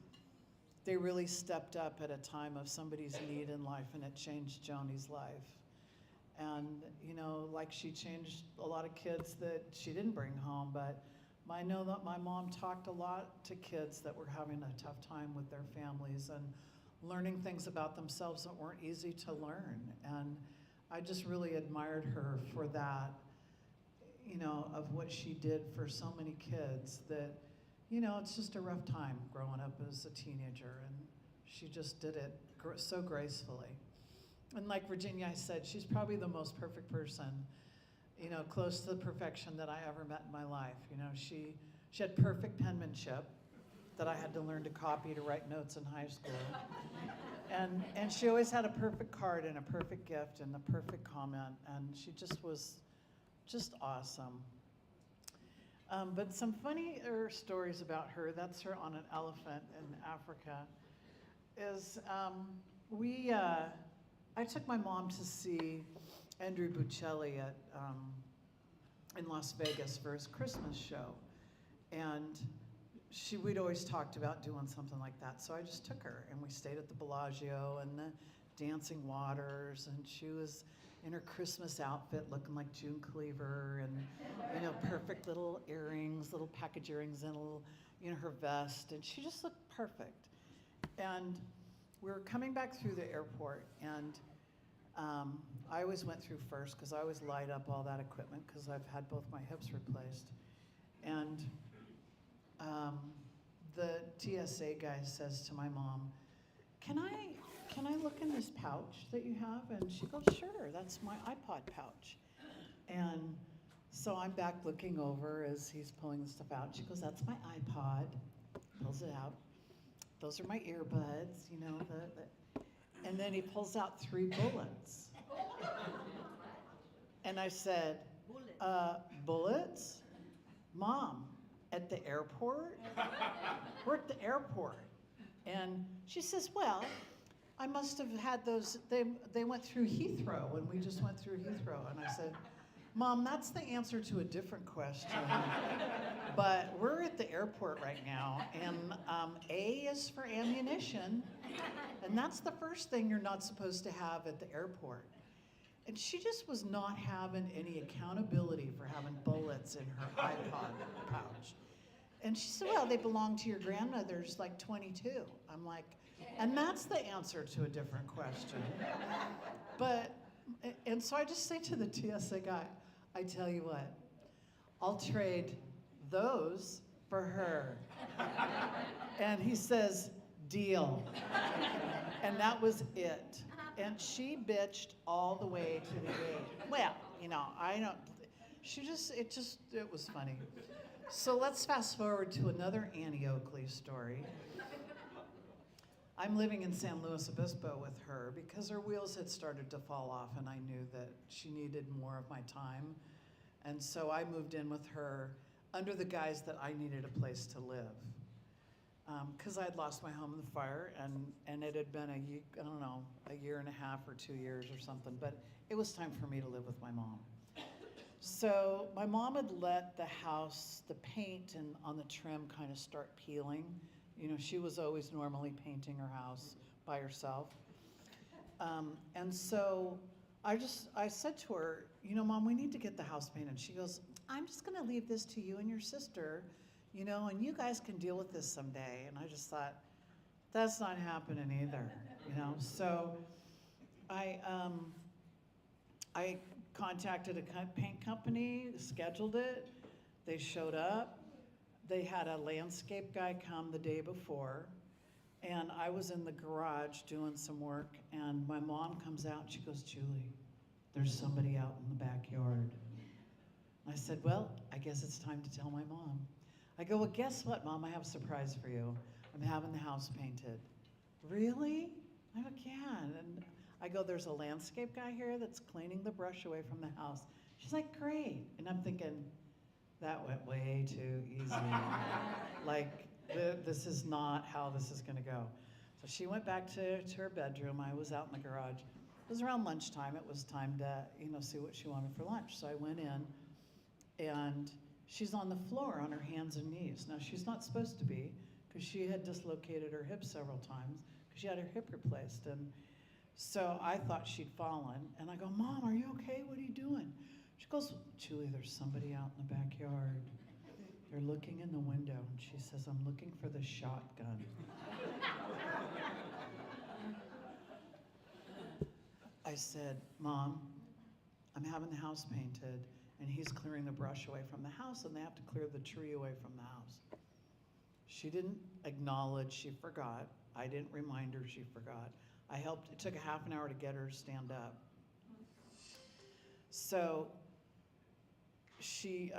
they really stepped up at a time of somebody's need in life, and it changed Joni's life. And, you know, like she changed a lot of kids that she didn't bring home, but I know that my mom talked a lot to kids that were having a tough time with their families and learning things about themselves that weren't easy to learn. And I just really admired her for that, you know, of what she did for so many kids that, you know, it's just a rough time growing up as a teenager, and she just did it so gracefully. And like Virginia said, she's probably the most perfect person, you know, close to the perfection that I ever met in my life. You know, she had perfect penmanship that I had to learn to copy to write notes in high school. And she always had a perfect card and a perfect gift and a perfect comment, and she just was just awesome. But some funnier stories about her, that's her on an elephant in Africa, is I took my mom to see Andrew Bocelli in Las Vegas for his Christmas show. And we'd always talked about doing something like that. So I just took her, and we stayed at the Bellagio and the Dancing Waters, and she was in her Christmas outfit looking like June Cleaver, and, you know, perfect little earrings, little package earrings, and a little, you know, her vest, and she just looked perfect. And we were coming back through the airport, and I always went through first because I always light up all that equipment because I've had both my hips replaced. And the TSA guy says to my mom, can I look in this pouch that you have? And she goes, sure, that's my iPod pouch. And so I'm back looking over as he's pulling the stuff out. She goes, that's my iPod. Pulls it out. Those are my earbuds, you know. And then he pulls out 3 bullets. And I said, bullets? Mom, at the airport? We're at the airport. And she says, well, I must have had those, they went through Heathrow, and we just went through Heathrow. And I said, Mom, that's the answer to a different question. But we're at the airport right now, and A is for ammunition, and that's the first thing you're not supposed to have at the airport. And she just was not having any accountability for having bullets in her iPod pouch. And she said, well, they belong to your grandmother's like 22. I'm like, and that's the answer to a different question. But, and so I just say to the TSA guy, I tell you what, I'll trade those for her. And he says, deal. And that was it. And she bitched all the way to the gate. Well, you know, it was funny. So let's fast forward to another Annie Oakley story. I'm living in San Luis Obispo with her because her wheels had started to fall off, and I knew that she needed more of my time. And so I moved in with her under the guise that I needed a place to live. Because I had lost my home in the fire, and it had been a year and a half or 2 years or something, but it was time for me to live with my mom. So my mom had let the house, the paint and on the trim kind of start peeling. You know, she was always normally painting her house by herself. And so I said to her, you know, Mom, we need to get the house painted. She goes, I'm just gonna leave this to you and your sister, you know, and you guys can deal with this someday. And I just thought, that's not happening either, you know? So I contacted a paint company, scheduled it, they showed up. They had a landscape guy come the day before, and I was in the garage doing some work, and my mom comes out, and she goes, Julie, there's somebody out in the backyard. I said, well, I guess it's time to tell my mom. I go, well, guess what, Mom? I have a surprise for you. I'm having the house painted. Really? I'm like, yeah. And I go, there's a landscape guy here that's cleaning the brush away from the house. She's like, great. And I'm thinking, that went way too easy. Like, this is not how this is gonna go. So she went back to her bedroom. I was out in the garage. It was around lunchtime. It was time to, you know, see what she wanted for lunch. So I went in, and she's on the floor on her hands and knees. Now, she's not supposed to be, because she had dislocated her hip several times, because she had her hip replaced. And so I thought she'd fallen, and I go, Mom, are you okay? What are you doing? She goes, Julie, there's somebody out in the backyard. They're looking in the window, and she says, I'm looking for the shotgun. I said, Mom, I'm having the house painted, and he's clearing the brush away from the house, and they have to clear the tree away from the house. She didn't acknowledge she forgot. I didn't remind her she forgot. I helped, it took a half an hour to get her to stand up. So she,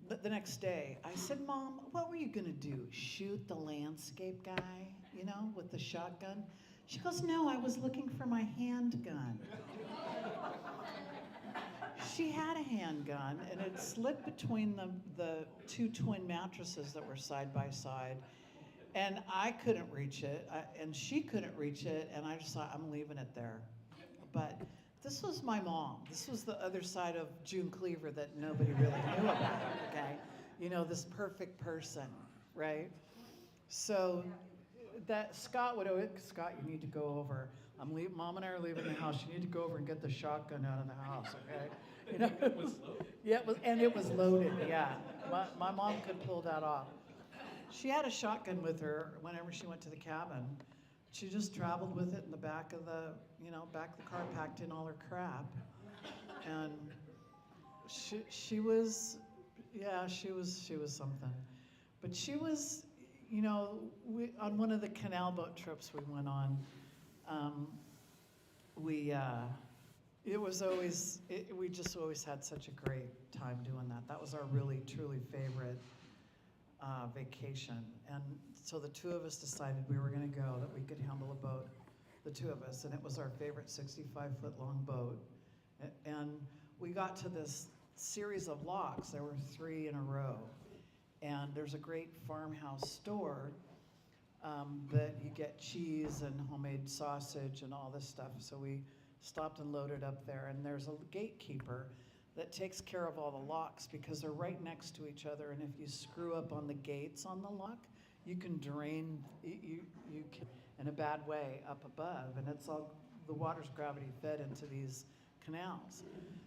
the next day, I said, Mom, what were you gonna do? Shoot the landscape guy, you know, with the shotgun? She goes, no, I was looking for my handgun. She had a handgun, and it slid between the two twin mattresses that were side by side, and I couldn't reach it, and she couldn't reach it, and I just thought, I'm leaving it there. But this was my mom. This was the other side of June Cleaver that nobody really knew about, okay? You know, this perfect person, right? So that Scott would always, Scott, you need to go over. Mom and I are leaving the house. You need to go over and get the shotgun out of the house, okay? You know, It was loaded. yeah, it was loaded. Yeah, my mom could pull that off. She had a shotgun with her whenever she went to the cabin. She just traveled with it in the back of the, back of the car, packed in all her crap, and she was something. But she was, on one of the canal boat trips we went on, we just always had such a great time doing that. That was our really, truly favorite vacation. And so the two of us decided we were gonna go, that we could handle a boat, the two of us, and it was our favorite 65-foot long boat. And we got to this series of locks. There were 3 in a row. And there's a great farmhouse store that you get cheese and homemade sausage and all this stuff. So we stopped and loaded up there, and there's a gatekeeper that takes care of all the locks because they're right next to each other, and if you screw up on the gates on the lock, you can drain, you can, in a bad way, up above, and it's all, the water's gravity fed into these canals.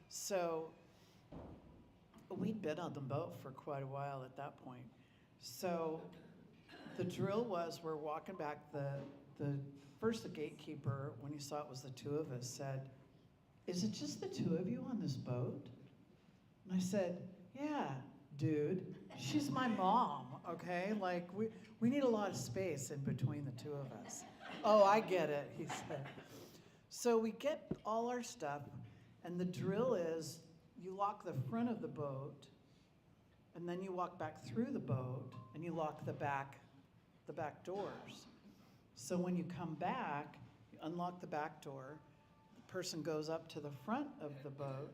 So we'd been on the boat for quite a while at that point. So the drill was, we're walking back, first the gatekeeper, when he saw it was the two of us, said, is it just the two of you on this boat? And I said, yeah, dude, she's my mom, okay? Like, we need a lot of space in between the two of us. Oh, I get it, he said. So we get all our stuff, and the drill is, you lock the front of the boat, and then you walk back through the boat, and you lock the back doors. So when you come back, you unlock the back door, the person goes up to the front of the boat,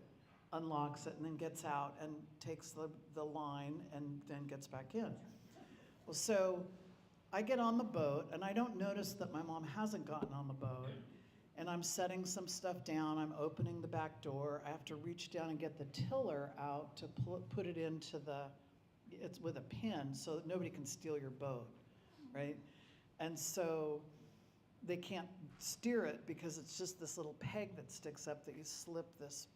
unlocks it, and then gets out and takes the line and then gets back in. Well, so I get on the boat, and I don't notice that my mom hasn't gotten on the boat, and I'm setting some stuff down. I'm opening the back door. I have to reach down and get the tiller out to put it into it's with a pin so that nobody can steal your boat, right? And so they can't steer it because it's just this little peg that sticks up that you slip this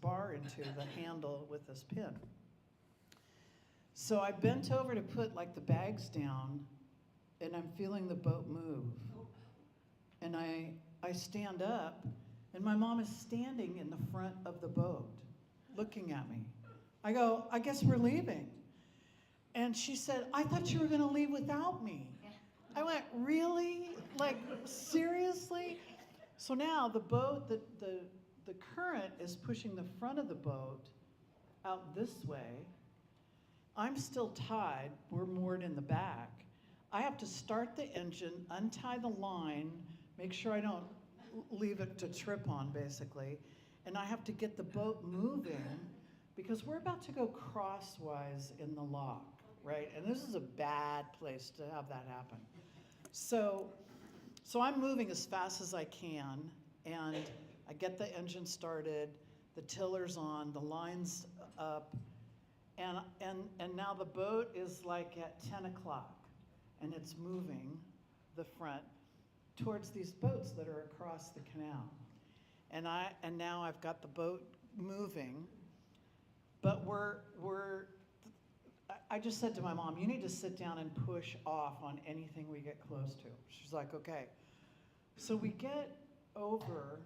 bar into the handle with this pin. So I bent over to put like the bags down, and I'm feeling the boat move. And I stand up, and my mom is standing in the front of the boat, looking at me. I go, I guess we're leaving. And she said, I thought you were gonna leave without me. I went, really? Like, seriously? So now the boat, the current is pushing the front of the boat out this way. I'm still tied, we're moored in the back. I have to start the engine, untie the line, make sure I don't leave it to trip on, basically. And I have to get the boat moving because we're about to go crosswise in the lock, right? And this is a bad place to have that happen. So I'm moving as fast as I can, and I get the engine started, the tiller's on, the line's up, and now the boat is like at 10 o'clock, and it's moving the front towards these boats that are across the canal. And now I've got the boat moving, but I just said to my mom, you need to sit down and push off on anything we get close to. She's like, okay. So we get over,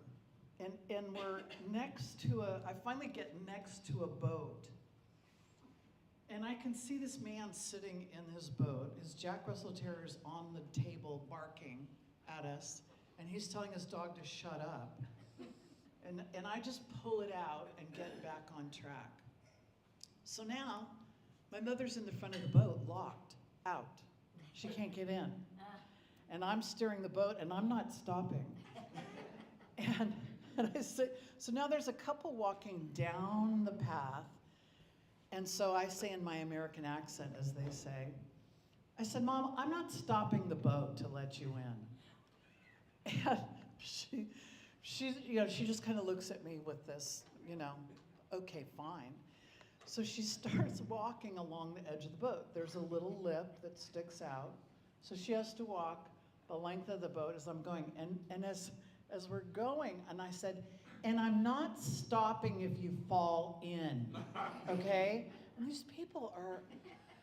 and we're next to I finally get next to a boat. And I can see this man sitting in his boat. His Jack Russell Terrier's on the table barking at us, and he's telling his dog to shut up. And I just pull it out and get back on track. So now, my mother's in the front of the boat, locked out. She can't get in. And I'm steering the boat, and I'm not stopping. And I say, so now there's a couple walking down the path. And so I say in my American accent, as they say, I said, Mom, I'm not stopping the boat to let you in. And she just kind of looks at me with this, okay, fine. So she starts walking along the edge of the boat. There's a little lip that sticks out. So she has to walk the length of the boat as I'm going. And as we're going, and I said, and I'm not stopping if you fall in, okay? And these people are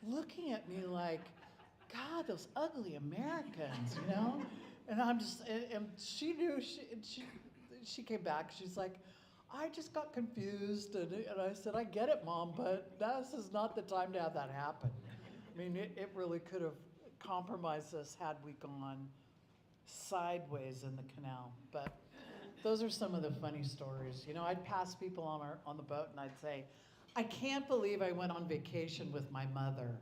looking at me like, God, those ugly Americans, And I'm just, and she knew, she came back, she's like, I just got confused, and I said, I get it, Mom, but this is not the time to have that happen. I mean, it really could have compromised us had we gone sideways in the canal, but those are some of the funny stories. I'd pass people on the boat and I'd say, I can't believe I went on vacation with my mother.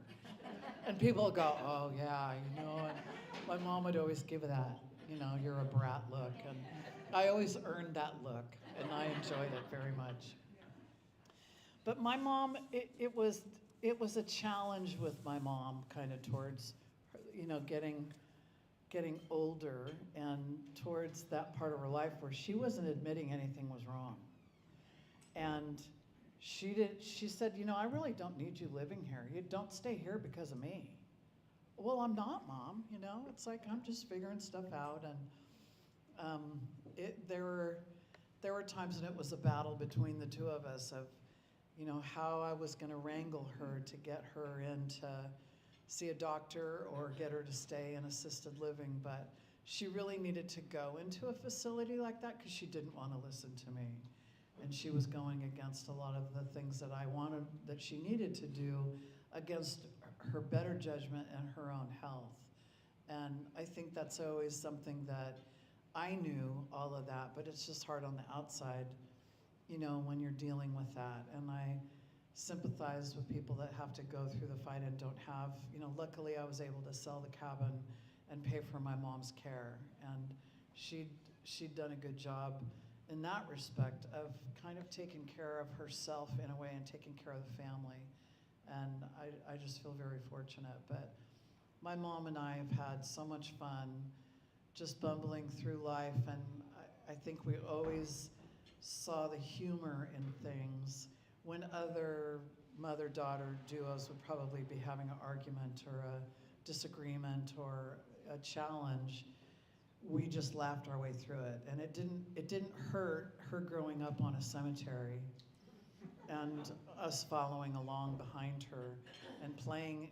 And people would go, oh yeah, and my mom would always give that, you're a brat look. And I always earned that look, and I enjoyed it very much. But my mom, it was a challenge with my mom kind of towards, getting older and towards that part of her life where she wasn't admitting anything was wrong. And she said, I really don't need you living here. You don't stay here because of me. Well, I'm not, Mom, it's like I'm just figuring stuff out. And there were times when it was a battle between the two of us of, how I was gonna wrangle her to get her in to see a doctor or get her to stay in assisted living, but she really needed to go into a facility like that because she didn't want to listen to me. And she was going against a lot of the things that I wanted, that she needed to do against her better judgment and her own health. And I think that's always something that I knew all of that, but it's just hard on the outside, when you're dealing with that. And I sympathize with people that have to go through the fight and don't have, luckily I was able to sell the cabin and pay for my mom's care. And she'd done a good job in that respect of kind of taking care of herself in a way and taking care of the family. And I just feel very fortunate. But my mom and I have had so much fun just bumbling through life. And I think we always saw the humor in things when other mother-daughter duos would probably be having an argument or a disagreement or a challenge. We just laughed our way through it, and it didn't hurt her growing up on a cemetery and us following along behind her and playing,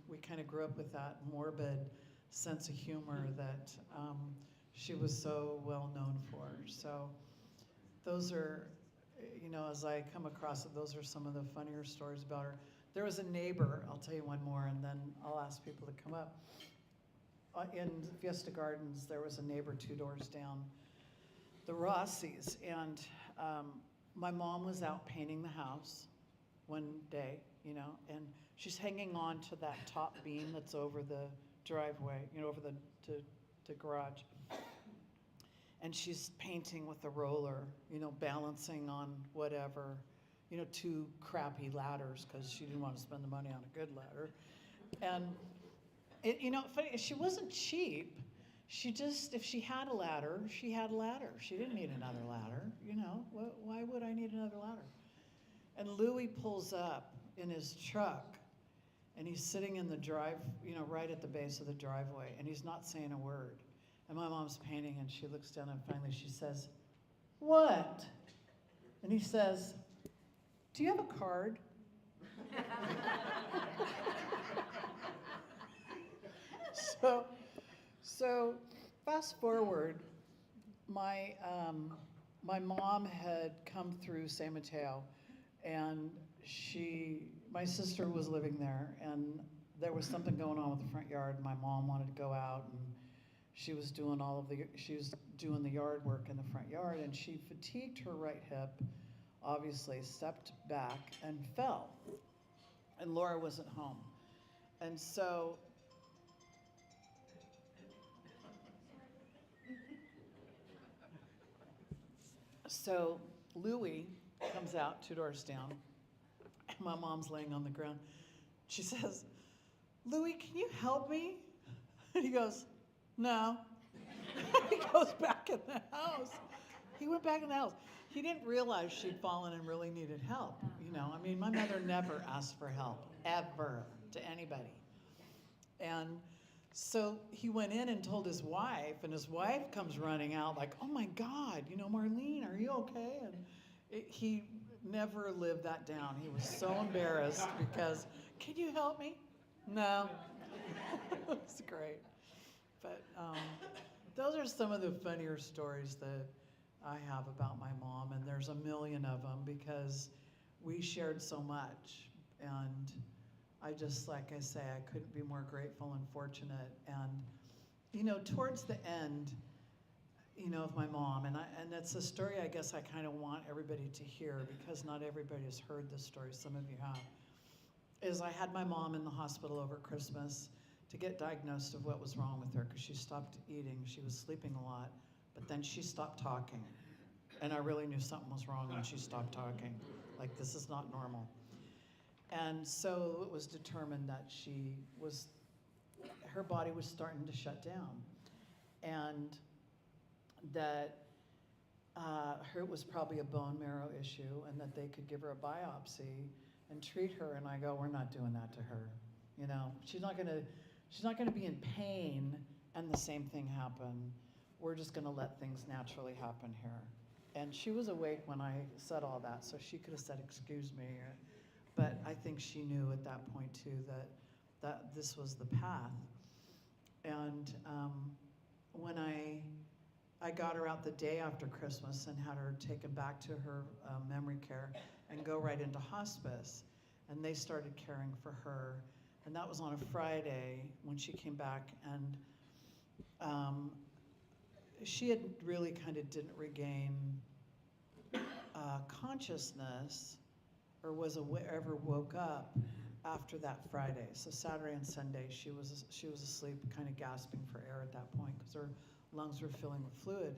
we kind of grew up with that morbid sense of humor that she was so well known for. So those are, as I come across it, those are some of the funnier stories about her. There was a neighbor, I'll tell you one more, and then I'll ask people to come up. In Fiesta Gardens, there was a neighbor 2 doors down, the Rossies, and my mom was out painting the house one day, and she's hanging on to that top beam that's over the driveway, over the garage. And she's painting with a roller, balancing on whatever, 2 crappy ladders because she didn't want to spend the money on a good ladder. And funny, she wasn't cheap. She just, if she had a ladder, she had a ladder. She didn't need another ladder, why would I need another ladder? And Louis pulls up in his truck, and he's sitting in the drive, right at the base of the driveway, and he's not saying a word. And my mom's painting, and she looks down, and finally she says, "What?" And he says, "Do you have a card?" So fast forward, my mom had come through San Mateo, and she my sister was living there, and there was something going on with the front yard. My mom wanted to go out, and she was doing the yard work in the front yard, and she fatigued her right hip, obviously stepped back and fell. And Laura wasn't home. And so Louie comes out 2 doors down, and my mom's laying on the ground. She says, "Louie, can you help me?" And he goes, "No." He goes back in the house. He went back in the house. He didn't realize she'd fallen and really needed help. You know, I mean, my mother never asked for help, ever, to anybody. And so he went in and told his wife, and his wife comes running out like, "Oh my God, you know, Marlene, are you okay?" And he never lived that down. He was so embarrassed because, "Can you help me?" No. It was great. But those are some of the funnier stories that I have about my mom, and there's a million of them because we shared so much. And I just, like I say, I couldn't be more grateful and fortunate. And, you know, towards the end, you know, of my mom, and that's a story I guess I kind of want everybody to hear because not everybody has heard this story, some of you have, is I had my mom in the hospital over Christmas to get diagnosed of what was wrong with her because she stopped eating, she was sleeping a lot, but then she stopped talking. And I really knew something was wrong when she stopped talking. Like, this is not normal. And so it was determined that her body was starting to shut down. And that it was probably a bone marrow issue and that they could give her a biopsy and treat her. And I go, "We're not doing that to her. You know, she's not gonna be in pain and the same thing happen. We're just gonna let things naturally happen here." And she was awake when I said all that, so she could have said, "Excuse me," but I think she knew at that point too that this was the path. And when I got her out the day after Christmas and had her taken back to her memory care and go right into hospice, and they started caring for her. And that was on a Friday when she came back, and she had really kind of didn't regain consciousness or ever woke up after that Friday. So Saturday and Sunday she was asleep, kind of gasping for air at that point because her lungs were filling with fluid.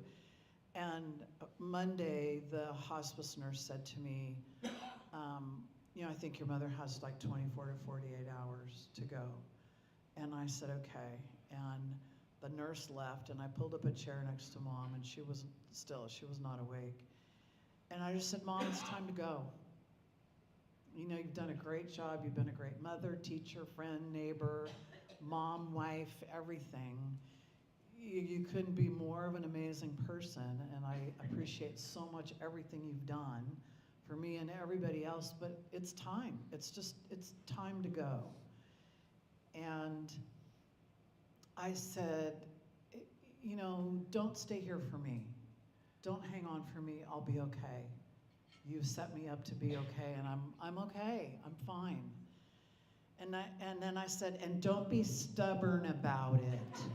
And Monday the hospice nurse said to me, "You know, I think your mother has like 24 to 48 hours to go." And I said, "Okay." And the nurse left, and I pulled up a chair next to Mom, and she was not awake. And I just said, "Mom, it's time to go. You know, you've done a great job. You've been a great mother, teacher, friend, neighbor, mom, wife, everything. You couldn't be more of an amazing person, and I appreciate so much everything you've done for me and everybody else, but it's time. It's time to go." And I said, "You know, don't stay here for me. Don't hang on for me. I'll be okay. You've set me up to be okay, and I'm okay. I'm fine." And then I said, "And don't be stubborn about it."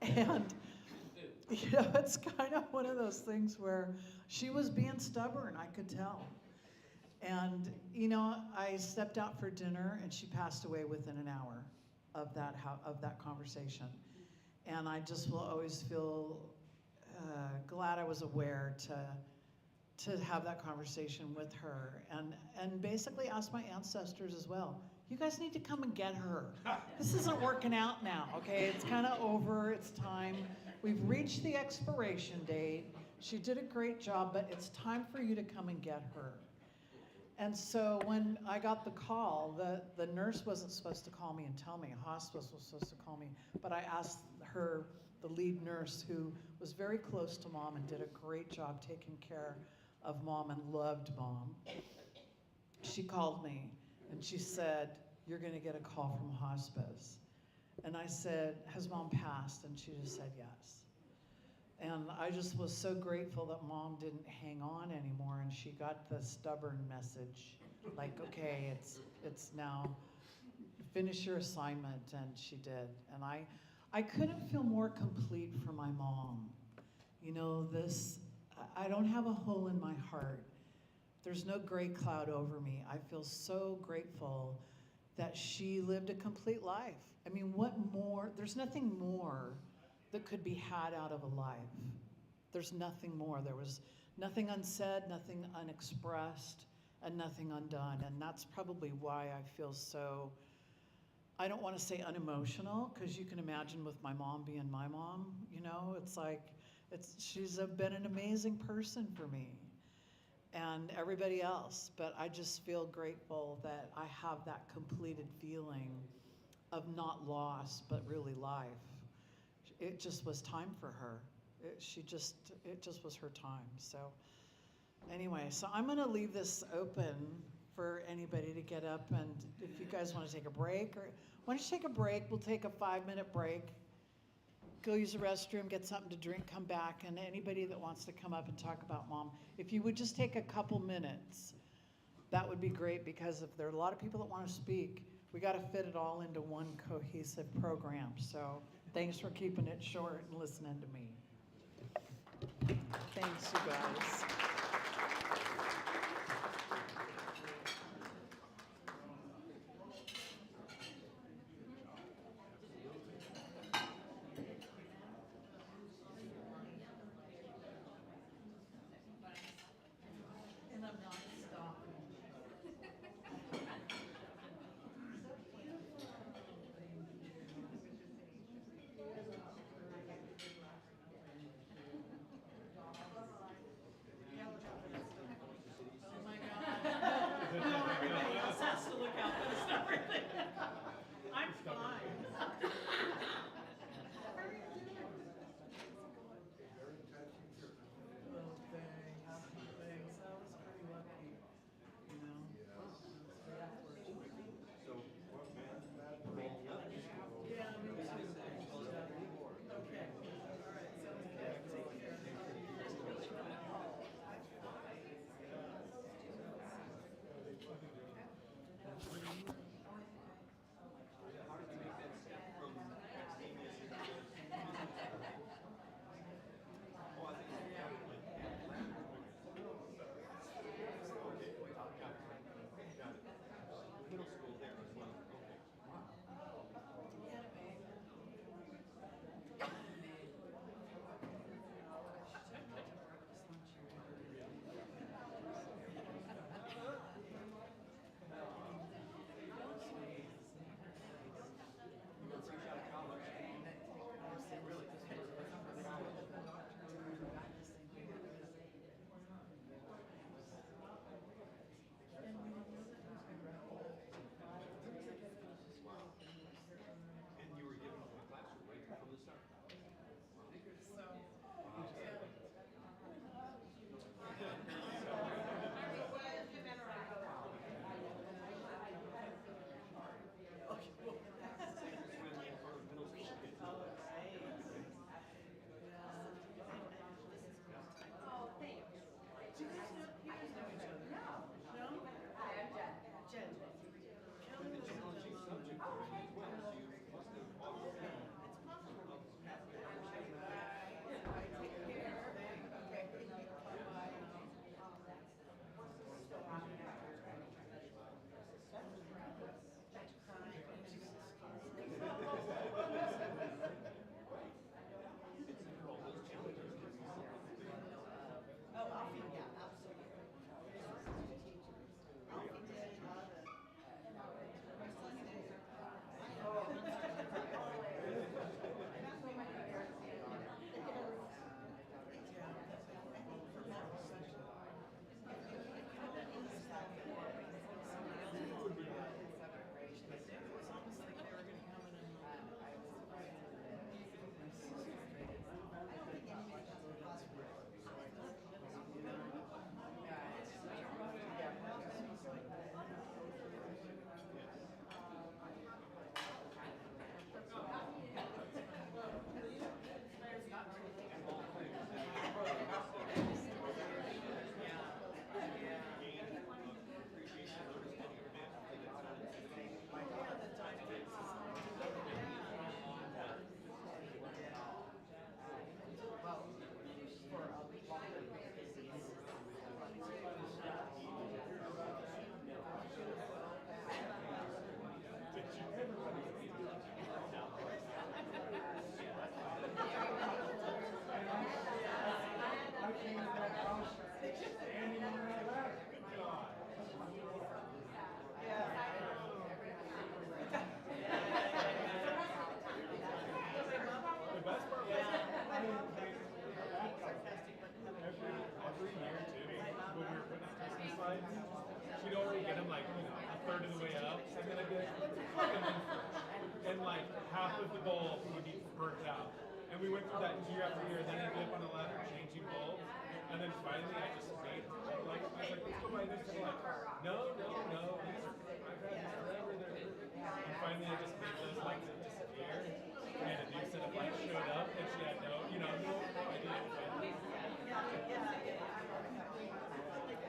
And you know, it's kind of one of those things where she was being stubborn, I could tell. And you know, I stepped out for dinner, and she passed away within an hour of that conversation. And I just will always feel glad I was aware to have that conversation with her, and basically ask my ancestors as well. You guys need to come and get her. This isn't working out now, okay? It's kind of over, it's time. We've reached the expiration date. She did a great job, but it's time for you to come and get her. And so when I got the call, the nurse wasn't supposed to call me and tell me, hospice was supposed to call me, but I asked her, the lead nurse, who was very close to Mom and did a great job taking care of Mom and loved Mom. She called me and she said, "You're gonna get a call from hospice." And I said, "Has Mom passed?" And she just said yes. And I just was so grateful that Mom didn't hang on anymore, and she got the stubborn message, like, okay, it's now finish your assignment, and she did. And I couldn't feel more complete for my mom. You know, I don't have a hole in my heart. There's no gray cloud over me. I feel so grateful that she lived a complete life. I mean, what more? There's nothing more that could be had out of a life. There's nothing more. There was nothing unsaid, nothing unexpressed, and nothing undone. And that's probably why I feel so, I don't want to say unemotional, because you can imagine with my mom being my mom, you know, it's like, she's been an amazing person for me and everybody else. But I just feel grateful that I have that completed feeling of not loss, but really life. It just was time for her. It just was her time. So anyway, so I'm gonna leave this open for anybody to get up, and if you guys wanna take a break, or why don't you take a break? We'll take a 5-minute break. Go use the restroom, get something to drink, come back, and anybody that wants to come up and talk about Mom, if you would just take a couple minutes, that would be great, because if there are a lot of people that wanna speak, we gotta fit it all into one cohesive program. So thanks for keeping it short and listening to me. Thanks, you guys. And I'm not stopping. Yeah, like half of the bulb would be burnt out. And we went through that year after year, and then ended up on a ladder changing bulbs. And then finally I just made, like, I was like, let's go buy this. And like, no, I've had this forever. And finally I just made those lights disappear. And a new set of lights showed up, and she had no idea.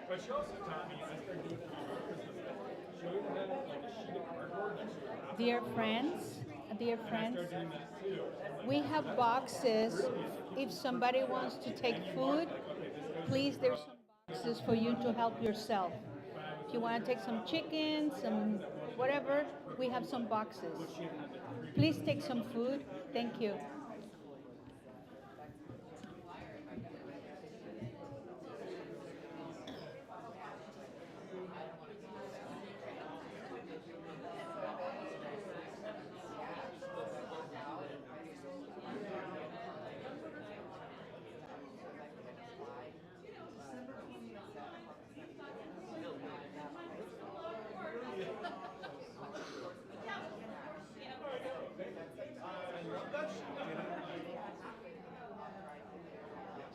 But she also taught me, I started doing it for Christmas, she always had like a sheet of cardboard that she would wrap Dear friends, and I started doing that too. we have boxes. If somebody wants to take food, please, there's some boxes for you to help yourself. If you want to take some chicken, some whatever, we have some boxes. Please take some food. Thank you.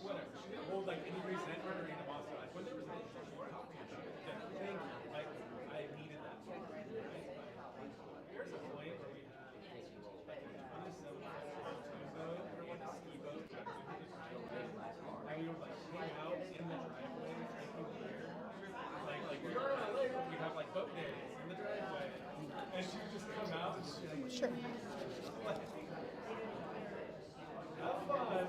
Whatever. She didn't hold like any resentment or animosity. Like when there was an issue, she would help me. Thank you. Like I needed that. There's a point where we had like a 27 boat, or like a ski boat, and we would like hang out in the driveway, drinking beer. Like we were on a lake, we'd have like boat days in the driveway, and she would just come out and she'd be like, Sure. have fun.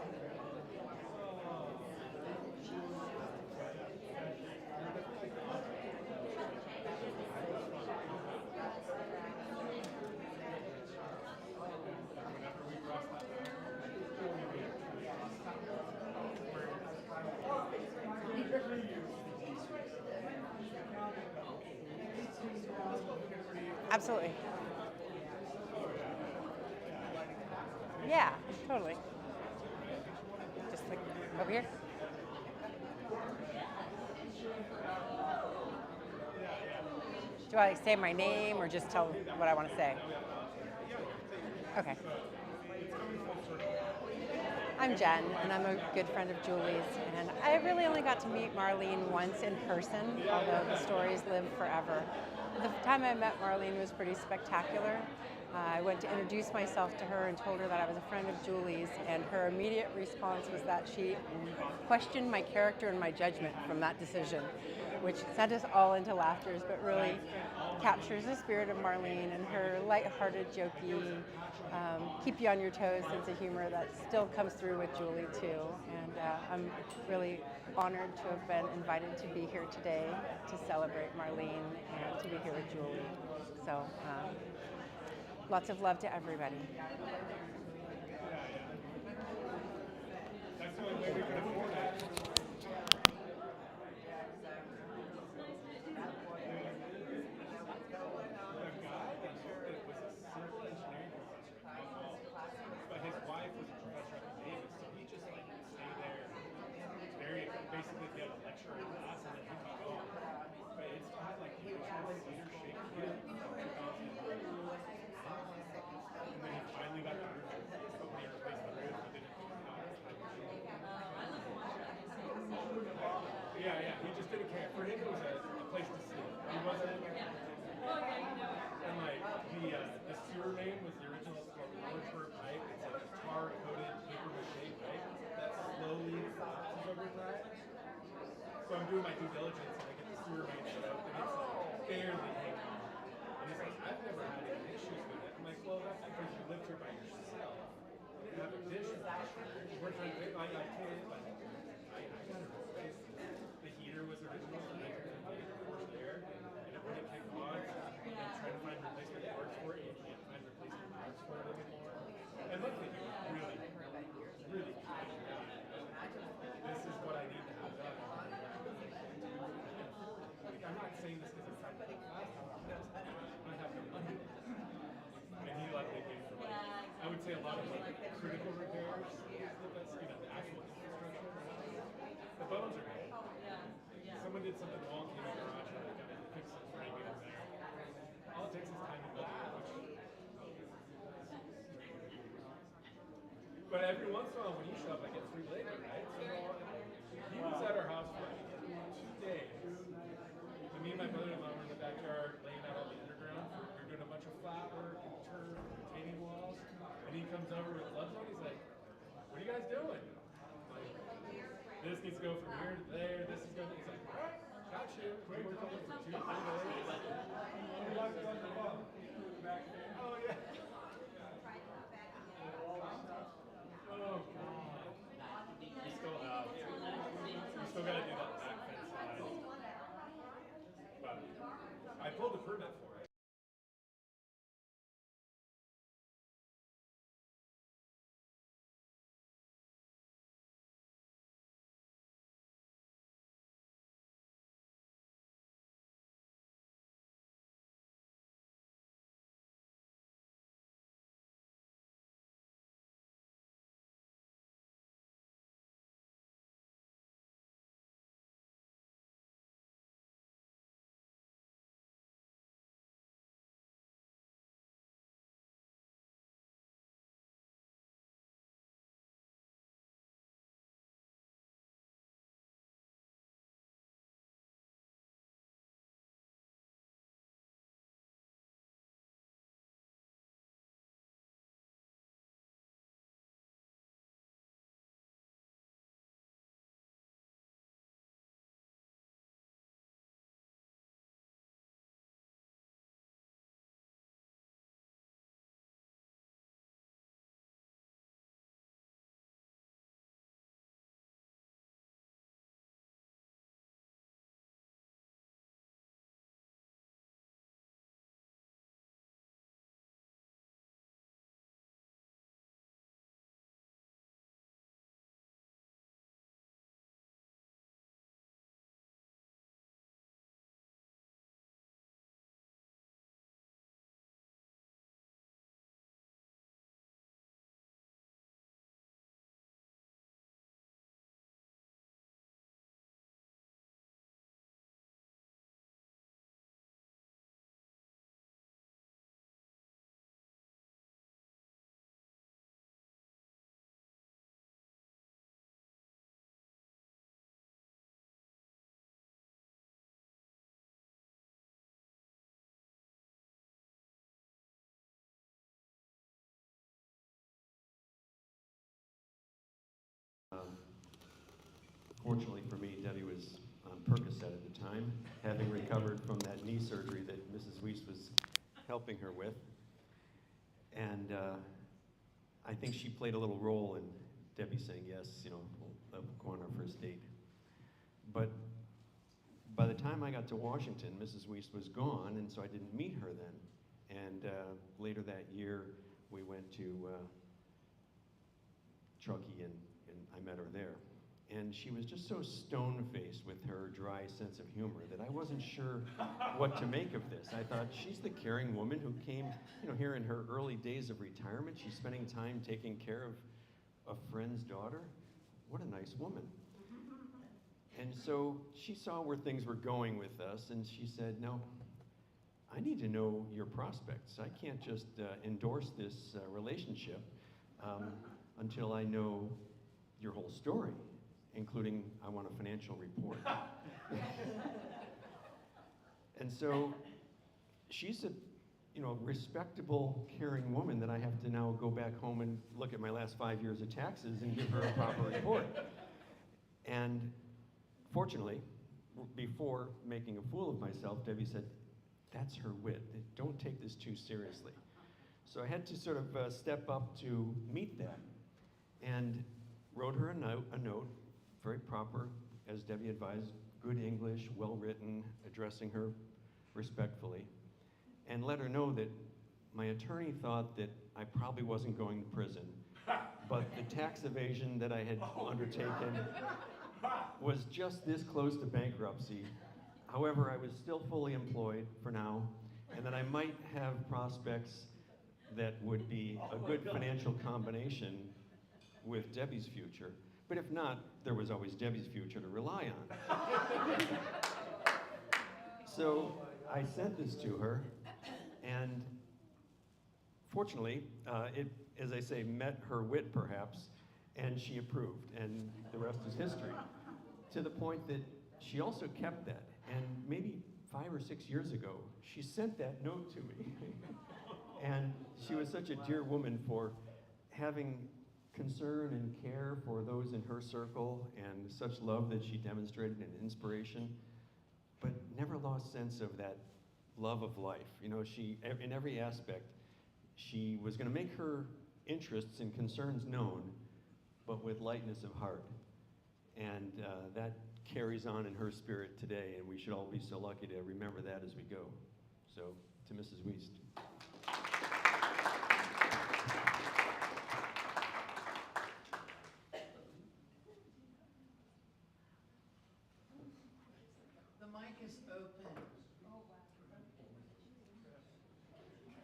Absolutely. Yeah, totally. Just like over here. Do I say my name or just tell what I want to say? Okay. I'm Jen, and I'm a good friend of Julie's, and I really only got to meet Marlene once in person, although the stories live forever. The time I met Marlene was pretty spectacular. I went to introduce myself to her and told her that I was a friend of Julie's, and her immediate response was that she questioned my character and my judgment from that decision, which sent us all into laughter, but really captures the spirit of Marlene and her lighthearted, jokey, keep you on your toes sense of humor that still comes through with Julie too. And I'm really honored to have been invited to be here today to celebrate Marlene and to be here with Julie. So lots of love to everybody. That's the only way we could afford it. But his wife was a professor at Davis, so he just like stay there. Basically get a lecture in class and then he'd be gone. But it's had like leadership here in 2003. And then he finally got the roof. Somebody replaced the roof and didn't Yeah, he just didn't care. For him, it was a place to sleep. He wasn't. And like the sewer main was the original Lawrenceburg pipe. It's like a tar-coated paper mache pipe that slowly collapses over time. So I'm doing my due diligence and I get the sewer main set up and it's like barely hanging on. And he's like, I've never had any issues with it. I'm like, well, that's because you lived here by yourself. You didn't have a dishwasher. We're trying to like I can't like I gotta replace it. The heater was original from 1958, forced air, and when it kicked on, and trying to find replacement parts for it, you can't find replacement parts for it anymore. And luckily, he was really, really kind guy. This is what I need to have done. Like, I'm not saying this because I'm trying to take class. I have no money. And he luckily came for like, I would say a lot of like critical repairs. The actual infrastructure. The bones are good. Someone did something wrong in the garage and they got to fix the framing in there. All it takes is time to build it, which But every once in a while when you show up, I get free labor, right? So he was at our house for 2 days. And me and my brother-in-law were in the backyard laying out all the underground. We were doing a bunch of flat work and turf, retaining walls. And he comes over with gloves on. He's like, "What are you guys doing?" I'm like, "This needs to go from here to there. This is going." He's like, "All right, got you." We worked on it for 2 or 3 days. Oh yeah. Oh god. We still have. We still gotta do that back fence side. But I pulled the permit for it. Fortunately for me, Debbie was on Percocet at the time, having recovered from that knee surgery that Mrs. Wuest was helping her with. And I think she played a little role in Debbie saying, yes, we'll go on our first date. But by the time I got to Washington, Mrs. Wuest was gone, and so I didn't meet her then. And later that year, we went to Truckee, and I met her there. And she was just so stone-faced with her dry sense of humor that I wasn't sure what to make of this. I thought, she's the caring woman who came, here in her early days of retirement. She's spending time taking care of a friend's daughter. What a nice woman. And so she saw where things were going with us, and she said, no, I need to know your prospects. I can't just endorse this relationship until I know your whole story, including I want a financial report. And so she's a respectable, caring woman that I have to now go back home and look at my last 5 years of taxes and give her a proper report. And fortunately, before making a fool of myself, Debbie said, that's her wit. Don't take this too seriously. So I had to sort of step up to meet that, and wrote her a note, very proper, as Debbie advised, good English, well-written, addressing her respectfully, and let her know that my attorney thought that I probably wasn't going to prison, but the tax evasion that I had undertaken was just this close to bankruptcy. However, I was still fully employed for now, and that I might have prospects that would be a good financial combination with Debbie's future. But if not, there was always Debbie's future to rely on. So I sent this to her, and fortunately, it as I say, met her wit perhaps, and she approved, and the rest is history. To the point that she also kept that, and maybe 5 or 6 years ago, she sent that note to me. And she was such a dear woman for having concern and care for those in her circle, and such love that she demonstrated and inspiration, but never lost sense of that love of life. You know, she, in every aspect, she was going to make her interests and concerns known, but with lightness of heart. And that carries on in her spirit today, and we should all be so lucky to remember that as we go. So, to Mrs. Wuest. The mic is open. Let's see how it's done for you.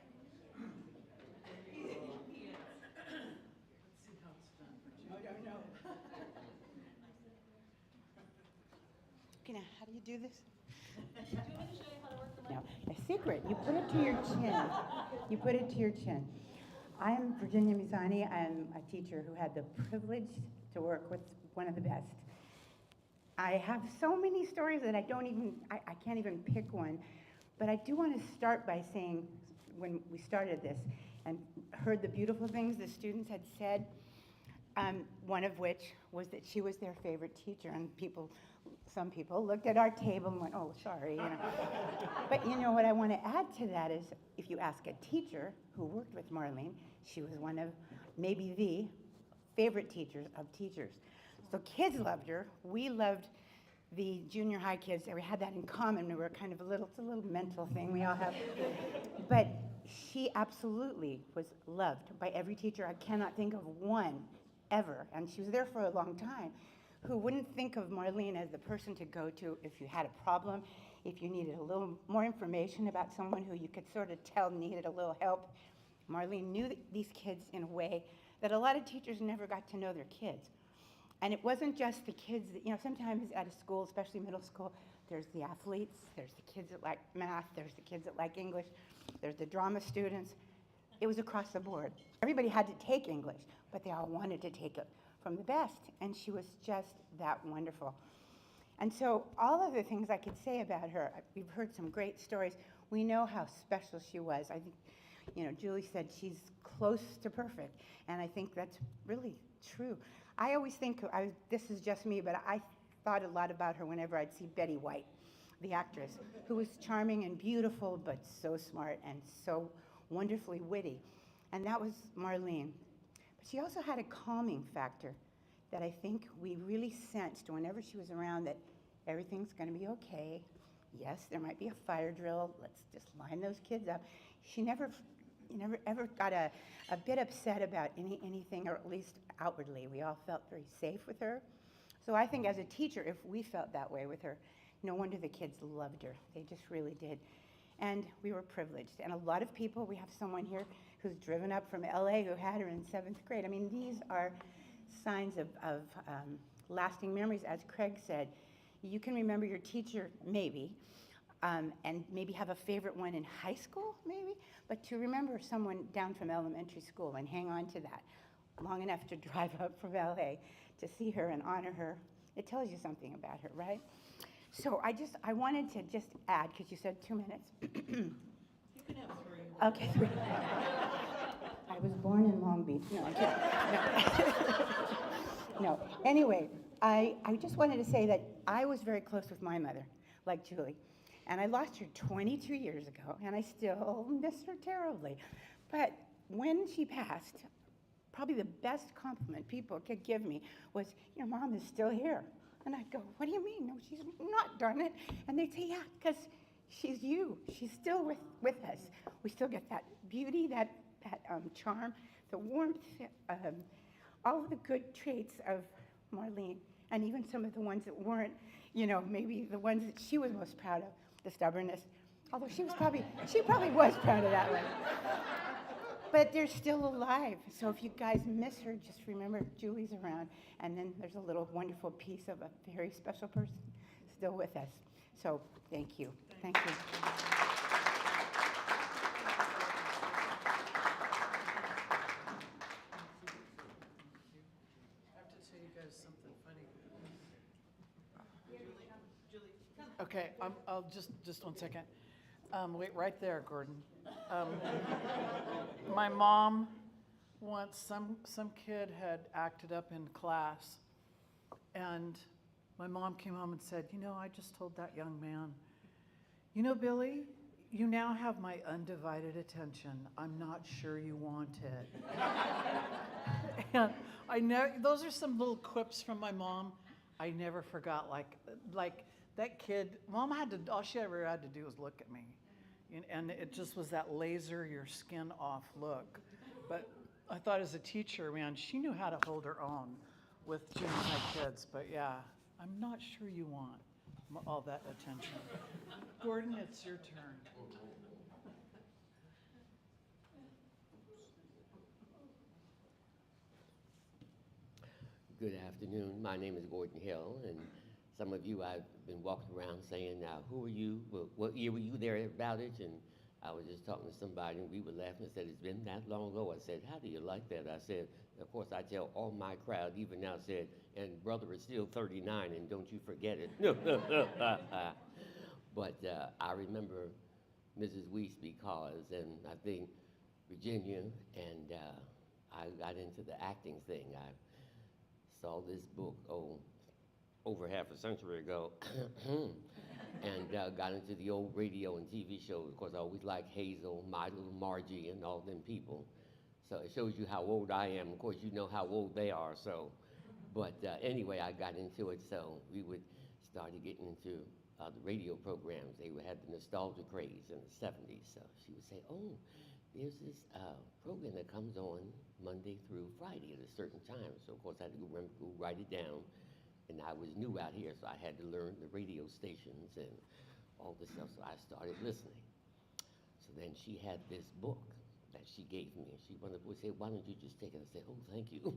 I don't know. How do you do this? Do you want me to show you how to work the mic? No, a secret. You put it to your chin. You put it to your chin. I'm Virginia Misani. I'm a teacher who had the privilege to work with one of the best. I have so many stories that I can't even pick one. But I do want to start by saying, when we started this and heard the beautiful things the students had said, one of which was that she was their favorite teacher, and some people looked at our table and went, oh, sorry, you know. But you know what I want to add to that is, if you ask a teacher who worked with Marlene, she was one of maybe the favorite teachers of teachers. So kids loved her. We loved the junior high kids. We had that in common. We were kind of it's a little mental thing we all have. But she absolutely was loved by every teacher. I cannot think of one ever, and she was there for a long time, who wouldn't think of Marlene as the person to go to if you had a problem, if you needed a little more information about someone who you could sort of tell needed a little help. Marlene knew these kids in a way that a lot of teachers never got to know their kids. And it wasn't just the kids that, you know, sometimes at a school, especially middle school, there's the athletes, there's the kids that like math, there's the kids that like English, there's the drama students. It was across the board. Everybody had to take English, but they all wanted to take it from the best, and she was just that wonderful. And so all of the things I could say about her, we've heard some great stories. We know how special she was. I think, you know, Julie said she's close to perfect, and I think that's really true. I always think, this is just me, but I thought a lot about her whenever I'd see Betty White, the actress, who was charming and beautiful, but so smart and so wonderfully witty. And that was Marlene. But she also had a calming factor that I think we really sensed whenever she was around, that everything's going to be okay. Yes, there might be a fire drill. Let's just line those kids up. She never ever got a bit upset about anything, or at least outwardly. We all felt very safe with her. So I think as a teacher, if we felt that way with her, no wonder the kids loved her. They just really did. And we were privileged. And a lot of people, we have someone here who's driven up from LA who had her in 7th grade. I mean, these are signs of lasting memories. As Craig said, you can remember your teacher, maybe, and maybe have a favorite one in high school, maybe, but to remember someone down from elementary school and hang on to that long enough to drive up from LA to see her and honor her, it tells you something about her, right? So I wanted to just add, because you said 2 minutes. You can have 3. Okay, 3. I was born in Long Beach. No, I'm kidding. No. Anyway, I just wanted to say that I was very close with my mother, like Julie. And I lost her 22 years ago, and I still miss her terribly. But when she passed, probably the best compliment people could give me was, your mom is still here. And I'd go, what do you mean? No, she's not, darn it. And they'd say, yeah, because she's you. She's still with us. We still get that beauty, that charm, the warmth, all of the good traits of Marlene, and even some of the ones that weren't, you know, maybe the ones that she was most proud of, the stubbornness. Although she probably was proud of that one. But they're still alive. So if you guys miss her, just remember Julie's around. And then there's a little wonderful piece of a very special person still with us. So thank you. Thank you. tell you guys something funny. Okay, I'll just 1 second. Wait right there, Gordon. My mom, once some kid had acted up in class, and my mom came home and said, you know, I just told that young man, you know, Billy, you now have my undivided attention. I'm not sure you want it. And I know those are some little quips from my mom. I never forgot. Like that kid. Mom had to. All she ever had to do was look at me, and it just was that laser, your skin off look. But I thought as a teacher, man, she knew how to hold her own with junior high kids. But yeah, I'm not sure you want all that attention. Gordon, it's your turn. Good afternoon. My name is Gordon Hill, and some of you I've been walking around saying, now, who are you? What year were you there at Bowditch? And I was just talking to somebody, and we were laughing and said, it's been that long ago. I said, how do you like that? I said, of course, I tell all my crowd, even now, said, and brother is still 39, and don't you forget it. But I remember Mrs. Wuest because, and I think Virginia, and I got into the acting thing. I saw this book, over half a century ago, and got into the old radio and TV shows. Of course, I always liked Hazel, My Little Margie, and all them people. So it shows you how old I am. Of course, you know how old they are, so. But anyway, I got into it, so we would started getting into the radio programs. They had the nostalgia craze in the 70s, so she would say, oh, there's this program that comes on Monday through Friday at a certain time. So, of course, I had to go write it down. And I was new out here, so I had to learn the radio stations and all this stuff. So I started listening. So then she had this book that she gave me. And she wanted to say, why don't you just take it? I said, oh, thank you.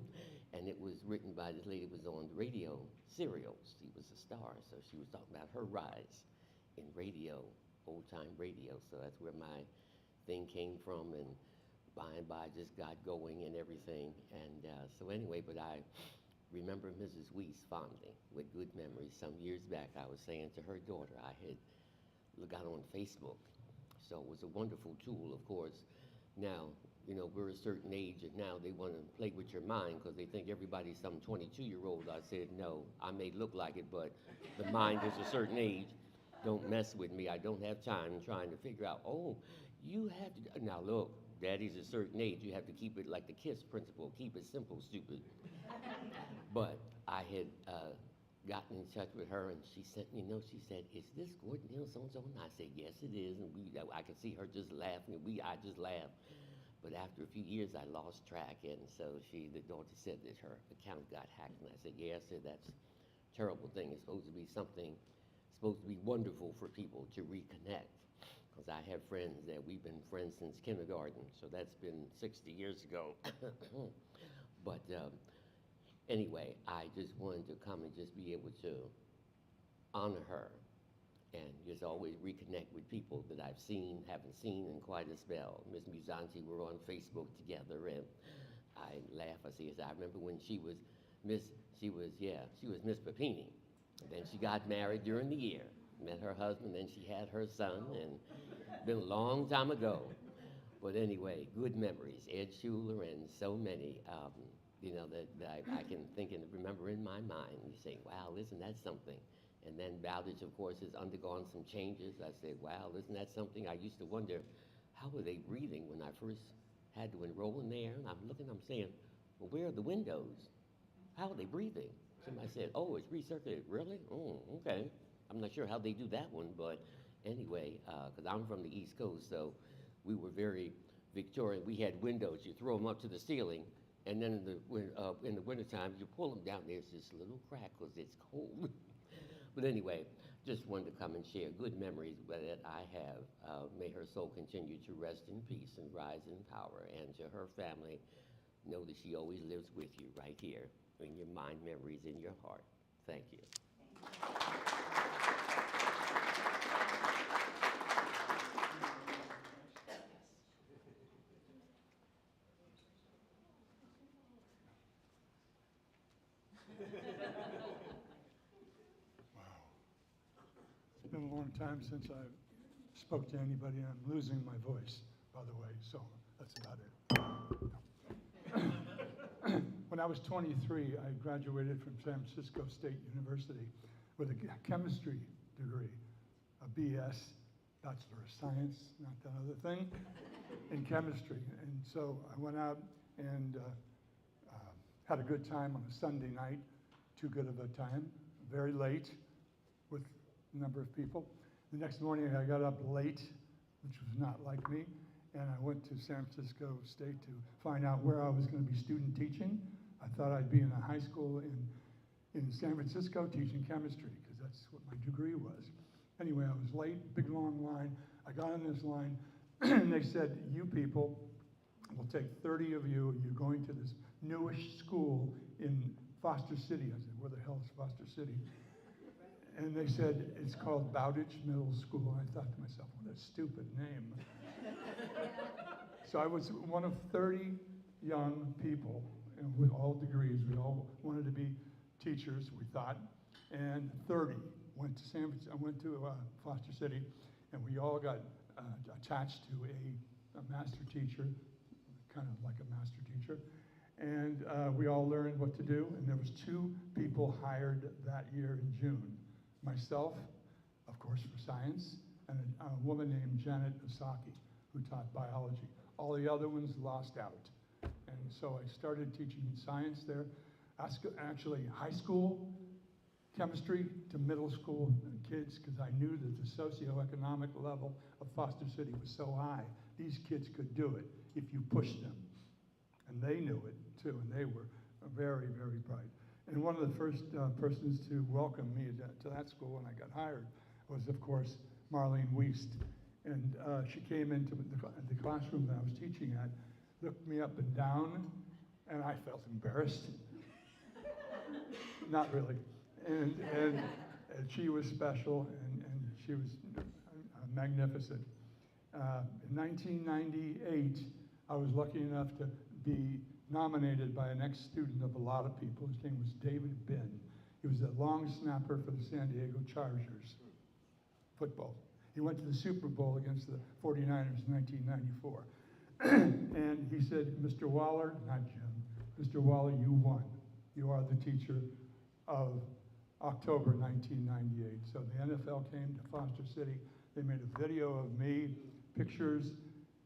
And it was written by this lady who was on the radio serials. She was a star. So she was talking about her rise in radio, old-time radio. So that's where my thing came from, and by and by just got going and everything. And so anyway, but I remember Mrs. Wuest fondly with good memories. Some years back, I was saying to her daughter, I had got on Facebook. So it was a wonderful tool, of course. Now, you know, we're a certain age, and now they want to play with your mind because they think everybody's some 22-year-old. I said, no, I may look like it, but the mind is a certain age. Don't mess with me. I don't have time trying to figure out, oh, you have to, now look, daddy's a certain age. You have to keep it like the KISS principle. Keep it simple, stupid. But I had gotten in touch with her, and she sent me a note. She said, is this Gordon Hill so-and-so? And I said, yes, it is. And I could see her just laughing. I just laughed. But after a few years, I lost track. And so the daughter said that her account got hacked. And I said, yeah, I said, that's a terrible thing. It's supposed to be something, supposed to be wonderful for people to reconnect. Because I have friends that we've been friends since kindergarten. So that's been 60 years ago. But anyway, I just wanted to come and just be able to honor her and just always reconnect with people that I've seen, haven't seen in quite a spell. Miss Musanti, we're on Facebook together, and I laugh. I remember when she was Miss Papini. Then she got married during the year, met her husband, then she had her son, and been a long time ago. But anyway, good memories. Ed Schuler and so many, you know, that I can think and remember in my mind. You say, wow, isn't that something? And then Bowditch, of course, has undergone some changes. I said, wow, isn't that something? I used to wonder, how were they breathing when I first had to enroll in there? And I'm looking, I'm saying, well, where are the windows? How are they breathing? Somebody said, oh, it's recirculated. Really? Oh, okay. I'm not sure how they do that one, but anyway, because I'm from the East Coast, so we were very Victorian. We had windows. You throw them up to the ceiling, and then in the wintertime, you pull them down. There's this little crack because it's cold. But anyway, just wanted to come and share good memories that I have. May her soul continue to rest in peace and rise in power. And to her family, know that she always lives with you right here in your mind, memories, in your heart. Thank you. Wow. It's been a long time since I spoke to anybody. I'm losing my voice, by the way, so that's about it. When I was 23, I graduated from San Francisco State University with a chemistry degree, a BS, Bachelor of Science, not that other thing, in chemistry. And so I went out and had a good time on a Sunday night, too good of a time, very late with a number of people. The next morning I got up late, which was not like me, and I went to San Francisco State to find out where I was going to be student teaching. I thought I'd be in a high school in San Francisco teaching chemistry, because that's what my degree was. Anyway, I was late, big long line. I got on this line, and they said, you people, we'll take 30 of you, you're going to this newish school in Foster City. I said, where the hell is Foster City? And they said, it's called Bowditch Middle School. And I thought to myself, what a stupid name. So I was one of 30 young people, and with all degrees. We all wanted to be teachers, we thought. And 30 went to I went to Foster City, and we all got attached to a master teacher, kind of like a master teacher. And we all learned what to do, and there was 2 people hired that year in June. Myself, of course, for science, and a woman named Janet Osaki, who taught biology. All the other ones lost out. And so I started teaching science there, actually high school chemistry to middle school kids, because I knew that the socioeconomic level of Foster City was so high. These kids could do it if you pushed them. And they knew it too, and they were very, very bright. And one of the first persons to welcome me to that school when I got hired was, of course, Marlene Wuest. And she came into the classroom that I was teaching at, looked me up and down, and I felt embarrassed. Not really. And she was special, and she was magnificent. In 1998, I was lucky enough to be nominated by an ex-student of a lot of people. His name was David Bin. He was a long snapper for the San Diego Chargers football. He went to the Super Bowl against the 49ers in 1994. And he said, Mr. Waller, not Jim, Mr. Waller, you won. You are the teacher of October 1998. So the NFL came to Foster City. They made a video of me, pictures.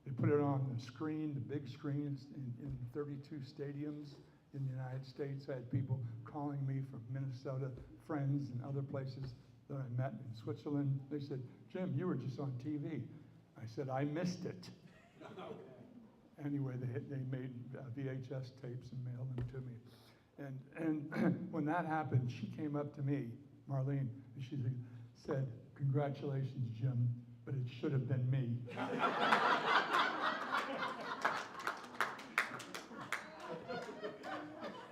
They put it on the screen, the big screens in 32 stadiums in the United States. I had people calling me from Minnesota, friends and other places that I met in Switzerland. They said, Jim, you were just on TV. I said, I missed it. Anyway, they made VHS tapes and mailed them to me. And when that happened, she came up to me, Marlene, and she said, congratulations, Jim, but it should have been me.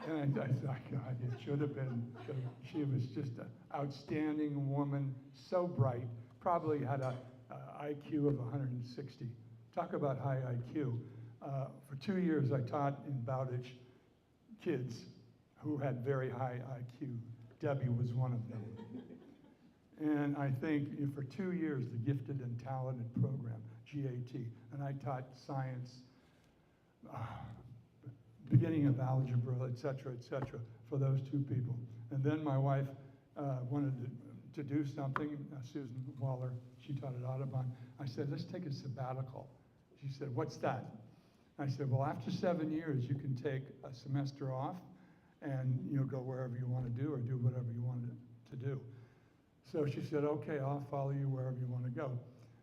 And I thought, God, it should have been. She was just an outstanding woman, so bright, probably had a IQ of 160. Talk about high IQ. For 2 years, I taught in Bowditch kids who had very high IQ. Debbie was one of them. And I think for 2 years, the Gifted and Talented program, GAT, and I taught science, beginning of algebra, et cetera, for those 2 people. And then my wife wanted to do something, Susan Waller, she taught at Audubon. I said, let's take a sabbatical. She said, what's that? I said, well, after 7 years, you can take a semester off and go wherever you want to do or do whatever you wanted to do. So she said, okay, I'll follow you wherever you want to go.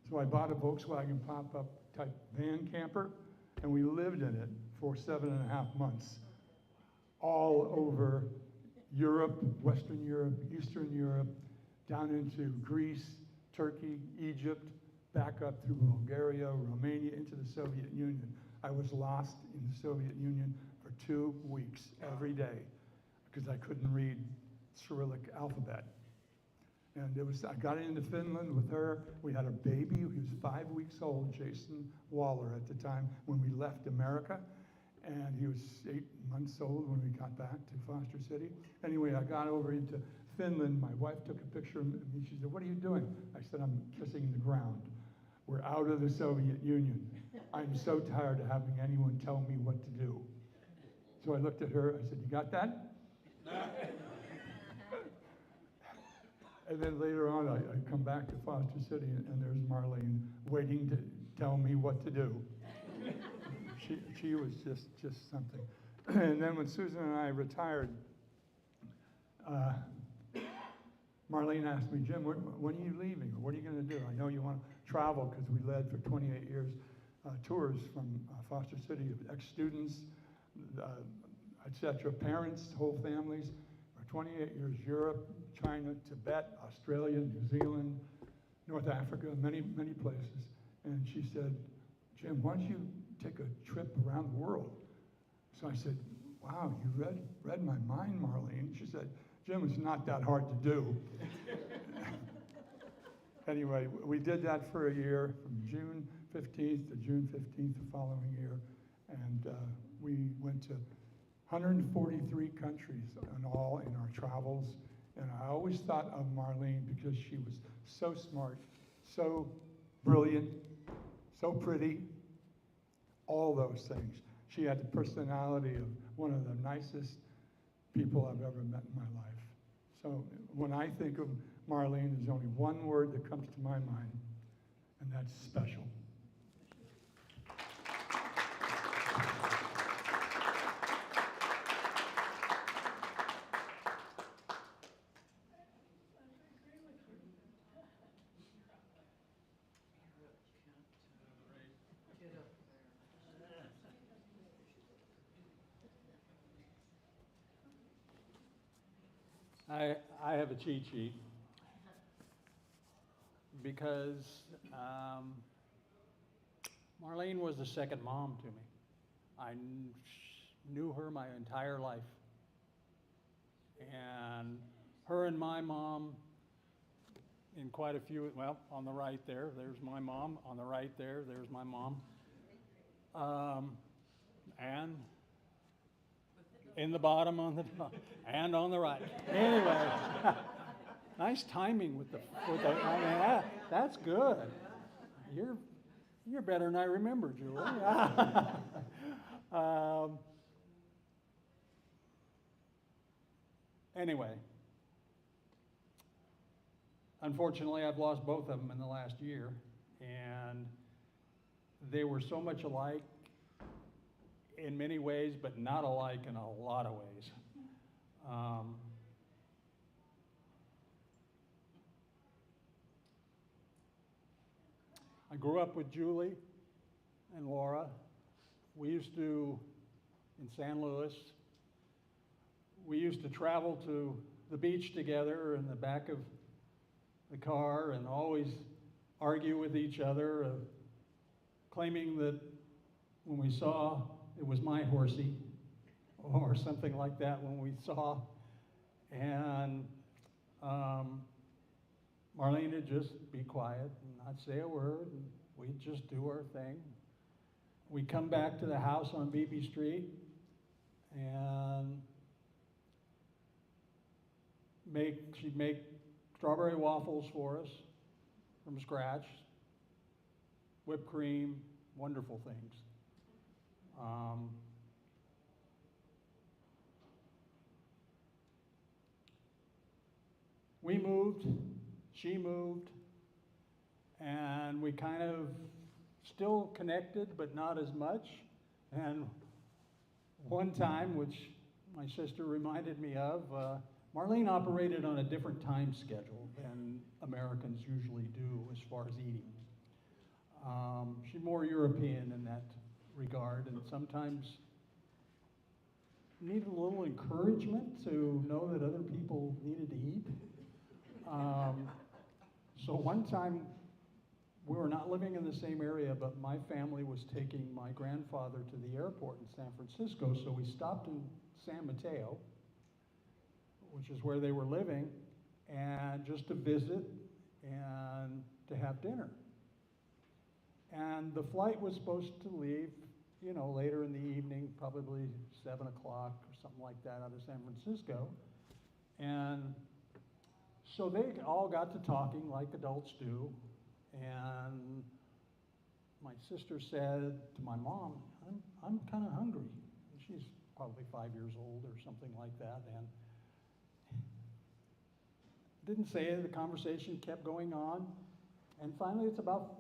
So I bought a Volkswagen pop-up type van camper, and we lived in it for 7.5 months, all over Europe, Western Europe, Eastern Europe, down into Greece, Turkey, Egypt, back up through Bulgaria, Romania, into the Soviet Union. I was lost in the Soviet Union for 2 weeks every day because I couldn't read Cyrillic alphabet. And I got into Finland with her. We had a baby. He was 5 weeks old, Jason Waller at the time, when we left America. and he was 8 months old when we got back to Foster City. Anyway, I got over into Finland. My wife took a picture of me. She said, "What are you doing?" I said, "I'm kissing the ground. We're out of the Soviet Union. I'm so tired of having anyone tell me what to do." So I looked at her. I said, "You got that?" And then later on, I come back to Foster City, and there's Marlene waiting to tell me what to do. She was just something. And then when Susan and I retired, Marlene asked me, "Jim, when are you leaving? Or what are you going to do? I know you want to travel," because we led for 28 years tours from Foster City of ex-students, etc., parents, whole families. For 28 years, Europe, China, Tibet, Australia, New Zealand, North Africa, many places. And she said, "Jim, why don't you take a trip around the world?" So I said, "Wow, you read my mind, Marlene." She said, "Jim, it's not that hard to do." Anyway, we did that for a year, from June 15th to June 15th the following year. And we went to 143 countries in all in our travels. And I always thought of Marlene because she was so smart, so brilliant, so pretty, all those things. She had the personality of one of the nicest people I've ever met in my life. So when I think of Marlene, there's only one word that comes to my mind, and that's special. I have a cheat sheet because Marlene was a second mom to me. I knew her my entire life. And her and my mom, in quite a few, well, on the right there's my mom. On the right there's my mom. And in the bottom on the top, and on the right. Anyway, nice timing with the I mean, that's good. You're better than I remember, Julie. Anyway, unfortunately, I've lost both of them in the last year, and they were so much alike in many ways, but not alike in a lot of ways. I grew up with Julie and Laura. We used to, in San Luis, we used to travel to the beach together in the back of the car and always argue with each other, claiming that when we saw it was my horsey or something like that when we saw. And Marlene would just be quiet and not say a word, and we'd just do our thing. We'd come back to the house on Beebe Street and she'd make strawberry waffles for us from scratch, whipped cream, wonderful things. We moved, she moved, and we kind of still connected, but not as much. And one time, which my sister reminded me of, Marlene operated on a different time schedule than Americans usually do as far as eating. She's more European in that regard, and sometimes needed a little encouragement to know that other people needed to eat. So one time, we were not living in the same area, but my family was taking my grandfather to the airport in San Francisco, so we stopped in San Mateo, which is where they were living, and just to visit and to have dinner. And the flight was supposed to leave you know, later in the evening, probably 7 o'clock or something like that out of San Francisco. And so they all got to talking like adults do. And my sister said to my mom, I'm kind of hungry. She's probably 5 years old or something like that. And didn't say it, the conversation kept going on. And finally it's about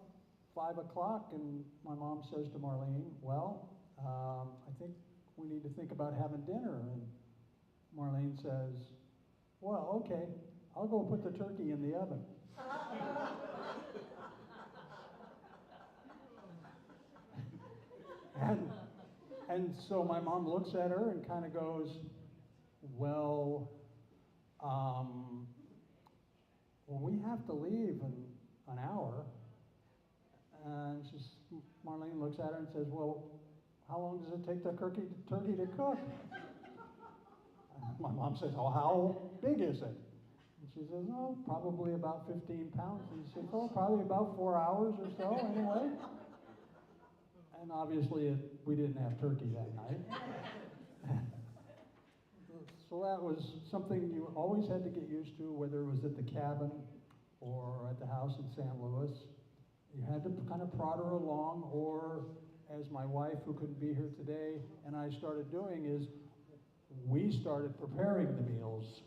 5 o'clock and my mom says to Marlene, well, I think we need to think about having dinner. And Marlene says, well, okay, I'll go put the turkey in the oven. And so my mom looks at her and kind of goes, well, we have to leave in an hour. And Marlene looks at her and says, well, how long does it take the turkey to cook? And my mom says, oh, how big is it? And she says, oh, probably about 15 pounds. And she says, oh, probably about 4 hours or so anyway. And obviously we didn't have turkey that night. So that was something you always had to get used to, whether it was at the cabin or at the house in San Luis. You had to kind of prod her along, or as my wife, who couldn't be here today, and I started doing is, we started preparing the meals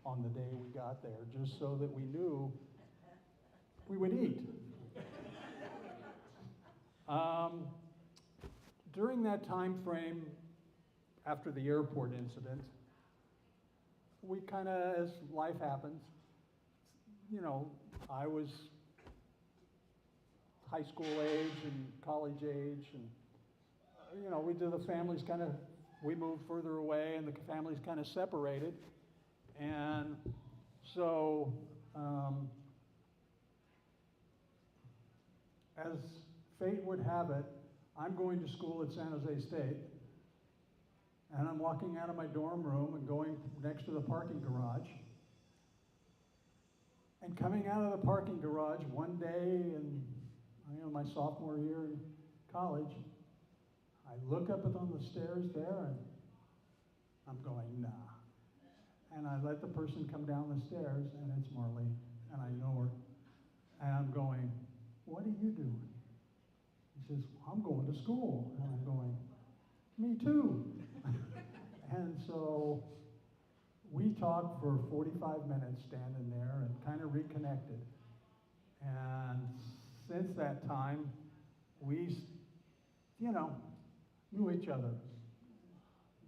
on the day we got there, just so that we knew we would eat. During that time frame, after the airport incident, we kind of, as life happens, you know, I was high school age and college age, and you know, the families kind of, we moved further away and the families kind of separated. And so, as fate would have it, I'm going to school at San Jose State, and I'm walking out of my dorm room and going next to the parking garage. And coming out of the parking garage one day in, my sophomore year in college, I look up on the stairs there and I'm going, nah. And I let the person come down the stairs and it's Marlene, and I know her. And I'm going, what are you doing? He says, I'm going to school. And I'm going, me too. And so we talked for 45 minutes standing there and kind of reconnected. And since that time, we, knew each other.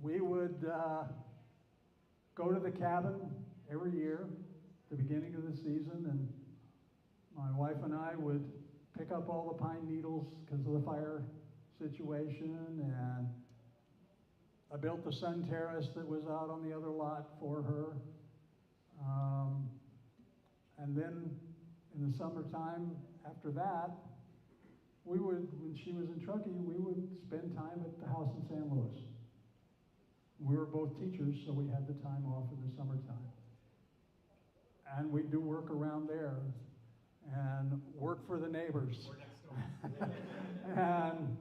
We would go to the cabin every year, the beginning of the season, and my wife and I would pick up all the pine needles because of the fire situation, and I built the sun terrace that was out on the other lot for her. And then in the summertime, after that, we would, when she was in Truckee, we would spend time at the house in San Luis. We were both teachers, so we had the time off in the summertime. And we'd do work around there and work for the neighbors. And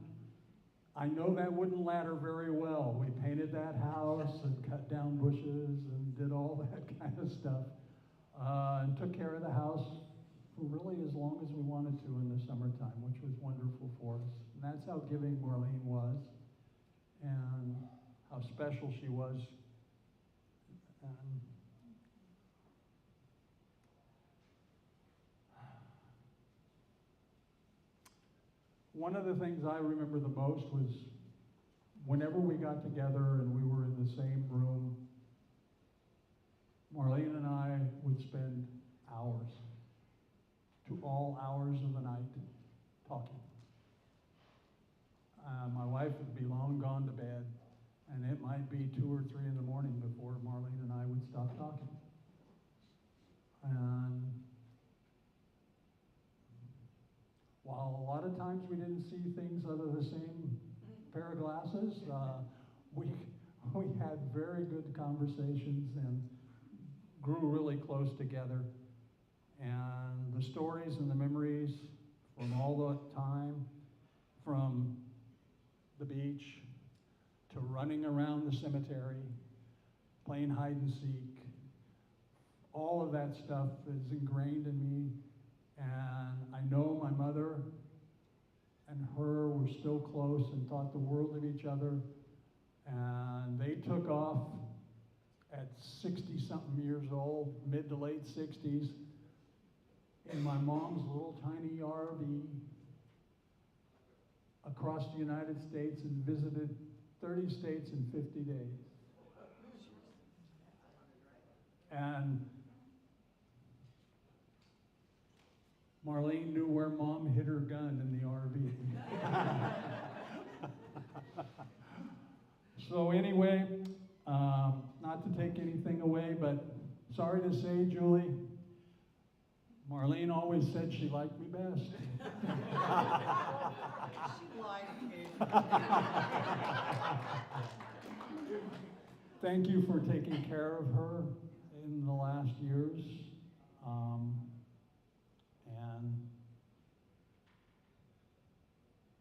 I know that wouldn't ladder very well. We painted that house and cut down bushes and did all that kind of stuff. And took care of the house for really as long as we wanted to in the summertime, which was wonderful for us. And that's how giving Marlene was, and how special she was. One of the things I remember the most was whenever we got together and we were in the same room, Marlene and I would spend hours, to all hours of the night, talking. My wife would be long gone to bed, and it might be 2 or 3 in the morning before Marlene and I would stop talking. And while a lot of times we didn't see things out of the same pair of glasses, we had very good conversations and grew really close together. And the stories and the memories from all the time, from the beach, to running around the cemetery, playing hide and seek. All of that stuff is ingrained in me, and I know my mother and her were still close and thought the world of each other, and they took off at 60-something years old, mid to late 60s, in my mom's little tiny RV across the United States and visited 30 states in 50 days. And Marlene knew where Mom hid her gun in the RV. So anyway, not to take anything away, but sorry to say, Julie, Marlene always said she liked me best. She lied occasionally. Thank you for taking care of her in the last years. And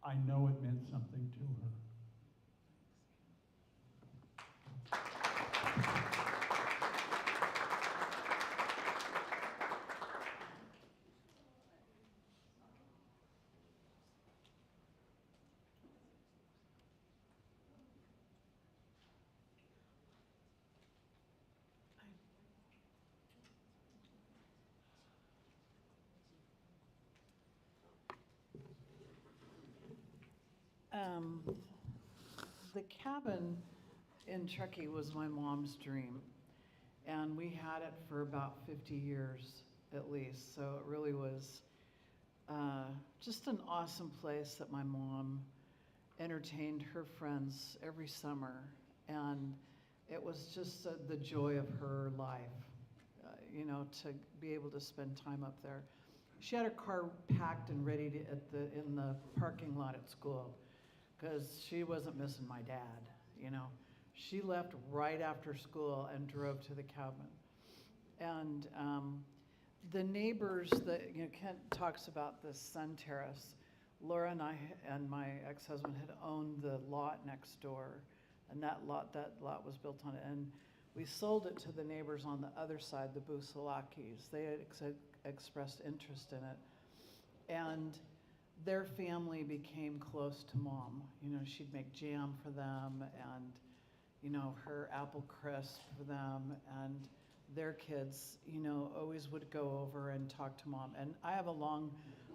I know it meant something to her. The cabin in Truckee was my mom's dream, and we had it for about 50 years at least, so it really was just an awesome place that my mom entertained her friends every summer, and it was just the joy of her life, you know, to be able to spend time up there. She had her car packed and ready in the parking lot at school, because she wasn't missing my dad, you know. She left right after school and drove to the cabin. And the neighbors that, you know, Kent talks about the sun terrace. Laura and I and my ex-husband had owned the lot next door, and that lot was built on it. And we sold it to the neighbors on the other side, the Busalakis. They had expressed interest in it. And their family became close to Mom. You know, she'd make jam for them, and, you know, her apple crisp for them, and their kids, you know, always would go over and talk to Mom. And I have a long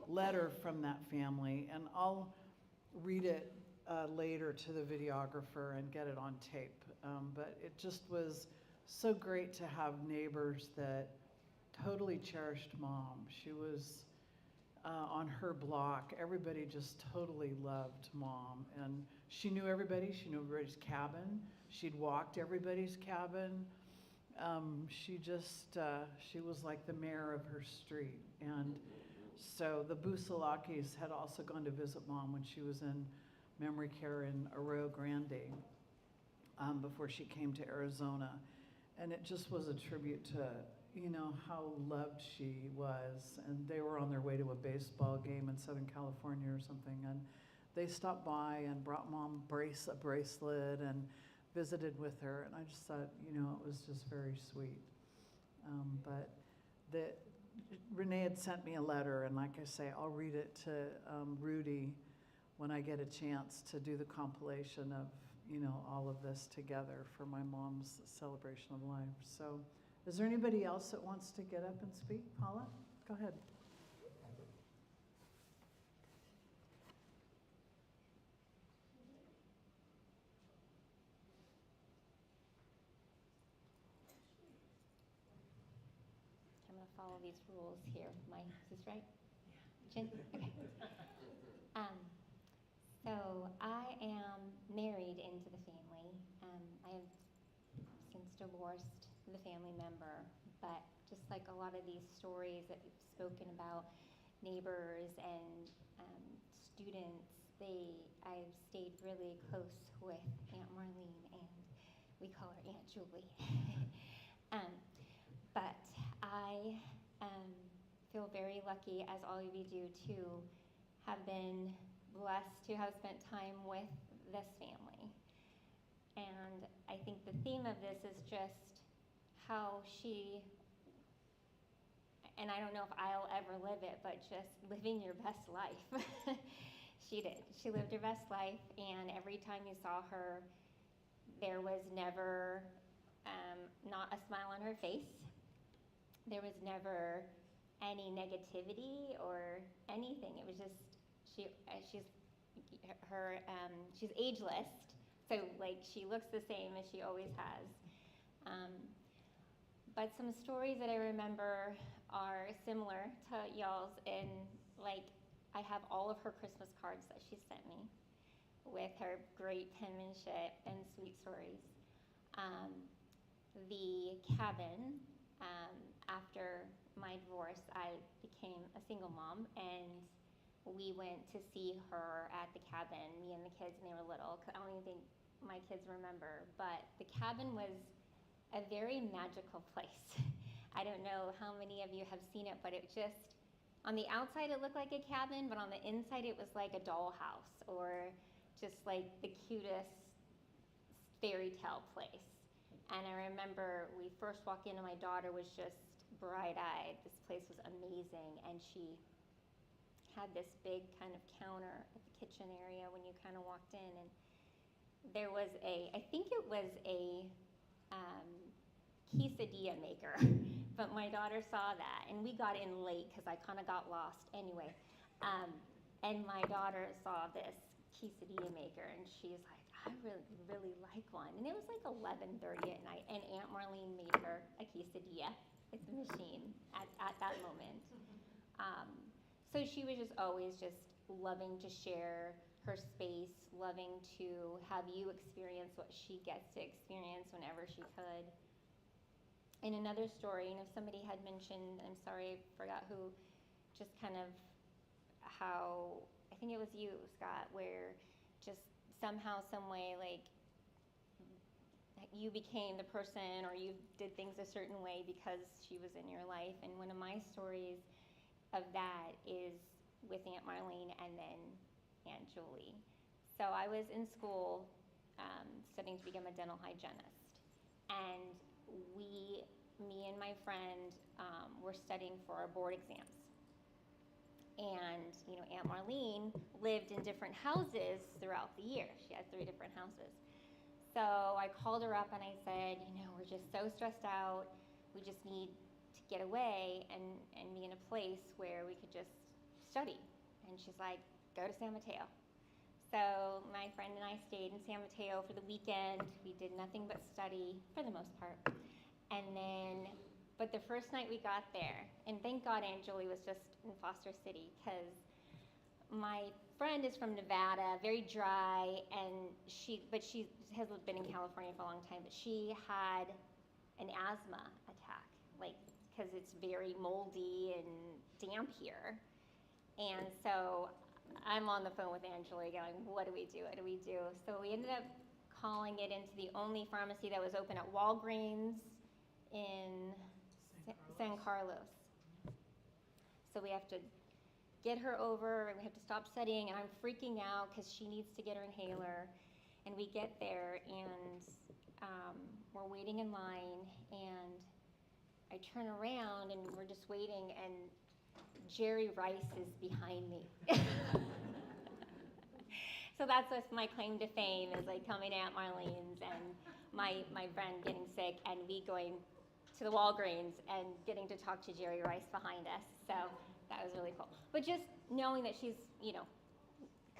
letter from that family, and I'll read it later to the videographer and get it on tape. But it just was so great to have neighbors that totally cherished Mom. She was on her block. Everybody just totally loved Mom, and she knew everybody. She knew everybody's cabin. She'd walked everybody's cabin. She was like the mayor of her street. And so the Busalakis had also gone to visit Mom when she was in memory care in Arroyo Grande before she came to Arizona. And it just was a tribute to, you know, how loved she was. And they were on their way to a baseball game in Southern California or something, and they stopped by and brought Mom a bracelet and visited with her, and I just thought, you know, it was just very sweet. But Renee had sent me a letter, and like I say, I'll read it to Rudy when I get a chance to do the compilation of, you know, all of this together for my mom's celebration of life. So is there anybody else that wants to get up and speak? Paula, go ahead. I'm going to follow these rules here. Is this right? Chin? Okay. So I am married into the family. I have since divorced the family member, but just like a lot of these stories that we've spoken about, neighbors and students, I've stayed really close with Aunt Marlene, and we call her Aunt Julie. But I feel very lucky, as all of you do, to have been blessed to have spent time with this family. And I think the theme of this is just how she, and I don't know if I'll ever live it, but just living your best life. She did. She lived her best life, and every time you saw her, there was never not a smile on her face. There was never any negativity or anything. It was just she's ageless, so like she looks the same as she always has. But some stories that I remember are similar to y'all's, and like I have all of her Christmas cards that she sent me with her great penmanship and sweet stories. The cabin, after my divorce, I became a single mom, and we went to see her at the cabin, me and the kids, and they were little. I don't even think my kids remember, but the cabin was a very magical place. I don't know how many of you have seen it, but it just, on the outside it looked like a cabin, but on the inside it was like a dollhouse, or just like the cutest fairy tale place. And I remember we first walked in and my daughter was just bright-eyed. This place was amazing, and she had this big kind of counter at the kitchen area when you kind of walked in, and there was I think it was a quesadilla maker, but my daughter saw that, and we got in late because I kind of got lost anyway, and my daughter saw this quesadilla maker, and she's like, I really like one. And it was like 11:30 at night, and Aunt Marlene made her a quesadilla at the machine at that moment. So she was just always just loving to share her space, loving to have you experience what she gets to experience whenever she could. And another story, and if somebody had mentioned, I'm sorry, I forgot who, just kind of how, I think it was you, Scott, where just somehow, some way, like, you became the person, or you did things a certain way because she was in your life. And one of my stories of that is with Aunt Marlene and then Aunt Julie. So I was in school studying to become a dental hygienist. And me and my friend were studying for our board exams. And, you know, Aunt Marlene lived in different houses throughout the year. She had 3 different houses. So I called her up and I said, you know, we're just so stressed out. We just need to get away and be in a place where we could just study. And she's like, go to San Mateo. So my friend and I stayed in San Mateo for the weekend. We did nothing but study for the most part. And then, but the first night we got there, and thank God Aunt Julie was just in Foster City, because my friend is from Nevada, very dry, and she has been in California for a long time, but she had an asthma attack, like, because it's very moldy and damp here. And so I'm on the phone with Aunt Julie going, what do we do? What do we do? So we ended up calling it into the only pharmacy that was open at Walgreens in San Carlos. So we have to get her over, and we have to stop studying, and I'm freaking out because she needs to get her inhaler. And we get there, and we're waiting in line, and I turn around, and we're just waiting, and Jerry Rice is behind me. So that's just my claim to fame, is like coming to Aunt Marlene's and my friend getting sick, and we going to the Walgreens and getting to talk to Jerry Rice behind us. So that was really cool. But just knowing that she's, you know,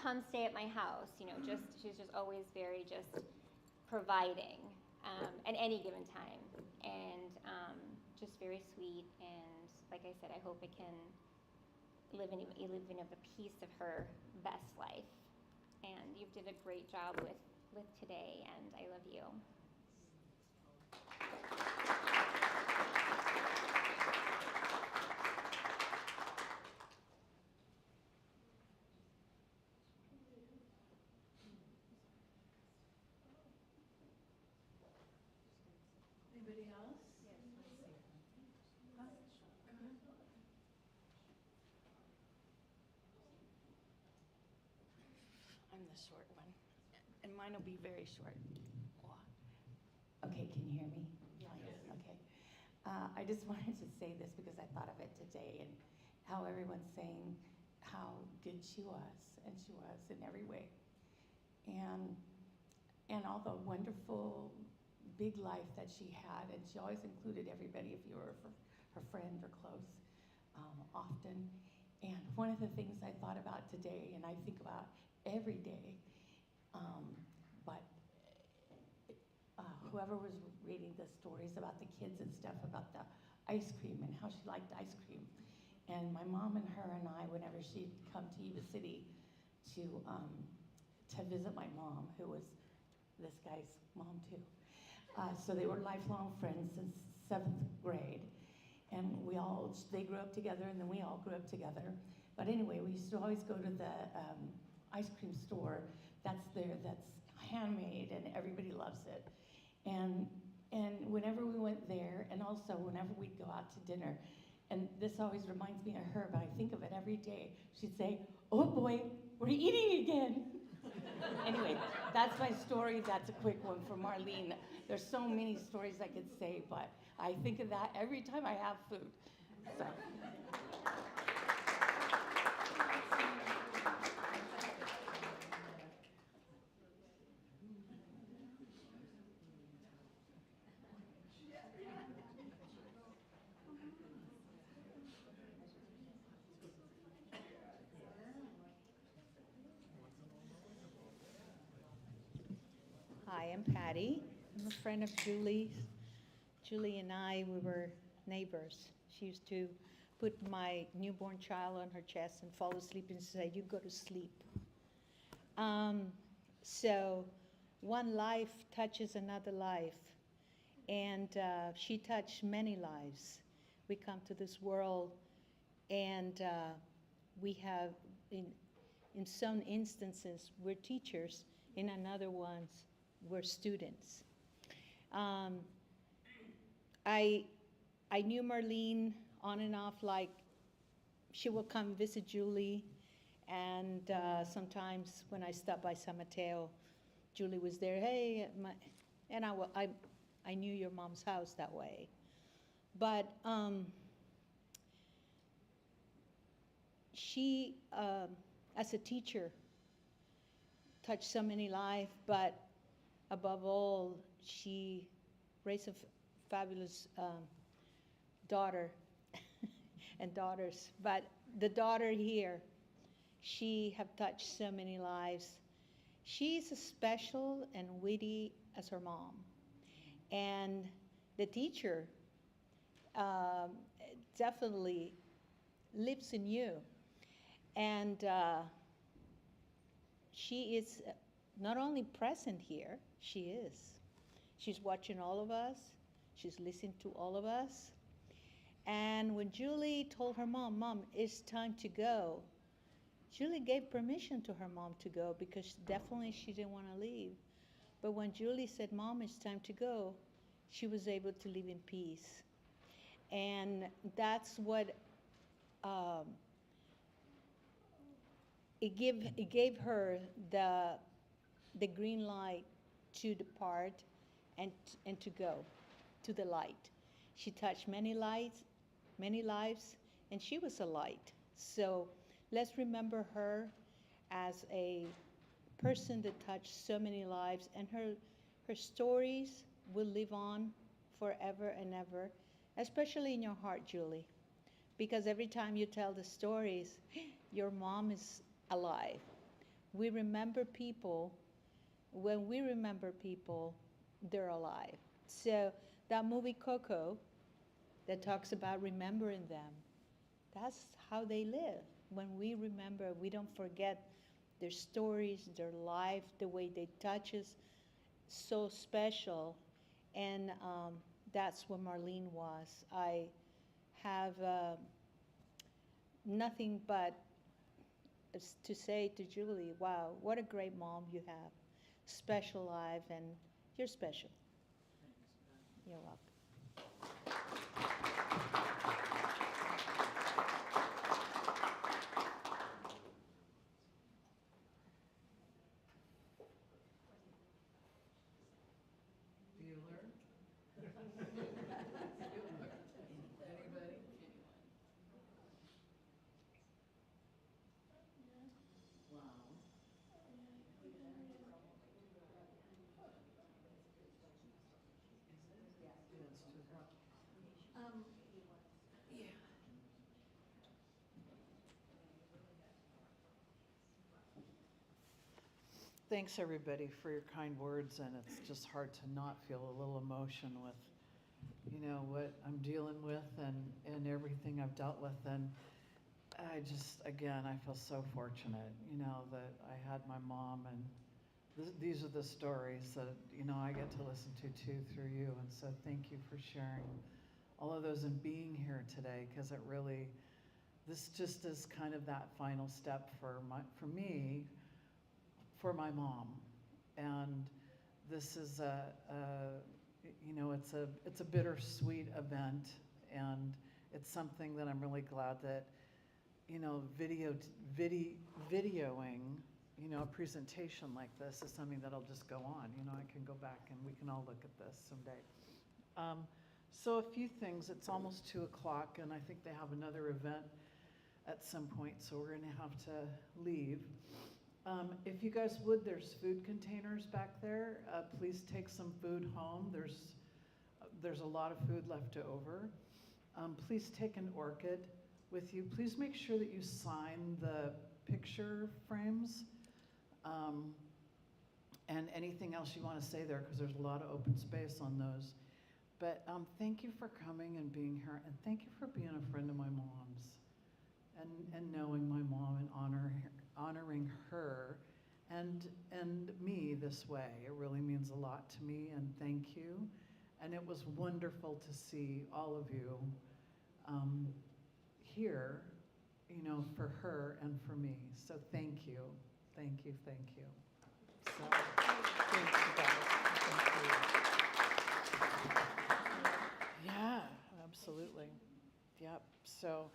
come stay at my house, you know, she's just always very just providing at any given time, and just very sweet. And like I said, I hope it can live in the piece of her best life. And you did a great job with today, and I love you. Anybody else? I'm the short one. mine will be very short. Okay, can you hear me? Okay. I just wanted to say this because I thought of it today and how everyone's saying how good she was, and she was in every way. And all the wonderful big life that she had, and she always included everybody if you were her friend or close, often. And one of the things I thought about today, and I think about every day, but whoever was reading the stories about the kids and stuff, about the ice cream and how she liked ice cream. And my mom and her and I, whenever she'd come to Yuba City to visit my mom, who was this guy's mom too. So they were lifelong friends since 7th grade. And they grew up together, and then we all grew up together. But anyway, we used to always go to the ice cream store that's handmade, and everybody loves it. And whenever we went there, and also whenever we'd go out to dinner, and this always reminds me of her, but I think of it every day, she'd say, "Oh boy, we're eating again." Anyway, that's my story. That's a quick one for Marlene. There's so many stories I could say, but I think of that every time I have food. So. Hi, I'm Patty. I'm a friend of Julie's. Julie and I, we were neighbors. She used to put my newborn child on her chest and fall asleep and say, "You go to sleep." So one life touches another life. And she touched many lives. We come to this world, and we have, in some instances, we're teachers. In another ones, we're students. I knew Marlene on and off, like she will come visit Julie, and sometimes when I stopped by San Mateo, Julie was there. Hey, and I knew your mom's house that way. But she, as a teacher, touched so many lives, but above all, she raised a fabulous daughter and daughters. But the daughter here, she have touched so many lives. She's as special and witty as her mom. And the teacher definitely lives in you. And she is not only present here, she is. She's watching all of us. She's listening to all of us. And when Julie told her mom, "Mom, it's time to go," Julie gave permission to her mom to go because definitely she didn't want to leave. But when Julie said, "Mom, it's time to go," she was able to live in peace. And that's what it gave her the green light to depart and to go to the light. She touched many lives, and she was a light. So let's remember her as a person that touched so many lives, and her stories will live on forever and ever, especially in your heart, Julie, because every time you tell the stories, your mom is alive. We remember people. When we remember people, they're alive. So that movie Coco that talks about remembering them, that's how they live. When we remember, we don't forget their stories, their life, the way they touch us, so special. And that's what Marlene was. I have nothing but to say to Julie, wow, what a great mom you have. Special life, and you're special. You're welcome. Thanks, everybody, for your kind words, and it's just hard to not feel a little emotion with, what I'm dealing with and everything I've dealt with. And I just, again, I feel so fortunate, that I had my mom, and these are the stories that, I get to listen to too through you. And so thank you for sharing all of those and being here today, because this just is kind of that final step for me, for my mom. And this is it's a bittersweet event, and it's something that I'm really glad that, videoing, a presentation like this is something that'll just go on. I can go back and we can all look at this someday. So a few things. It's almost 2 o'clock, and I think they have another event at some point, so we're gonna have to leave. If you guys would, there's food containers back there. Please take some food home. There's a lot of food left over. Please take an orchid with you. Please make sure that you sign the picture frames and anything else you want to say there, because there's a lot of open space on those. But thank you for coming and being here, and thank you for being a friend of my mom's and knowing my mom and honoring her and me this way. It really means a lot to me, and thank you. And it was wonderful to see all of you here, for her and for me. So thank you, thank you, thank you. So, thank you guys. Thank you. Yeah, absolutely. Yep. So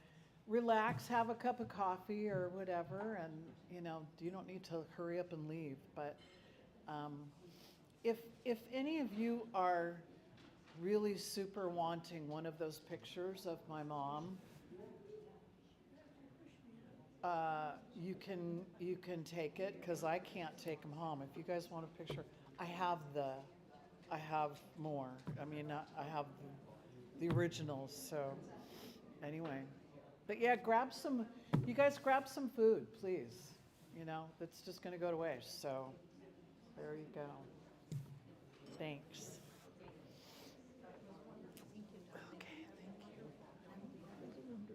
relax, have a cup of coffee or whatever, and you don't need to hurry up and leave. But if any of you are really super wanting one of those pictures of my mom, you can take it, because I can't take them home. If you guys want a picture, I have more. I mean, I have the originals. So anyway, but yeah, you guys grab some food, please. It's just going to go to waste. So there you go. Thanks. Okay, thank you.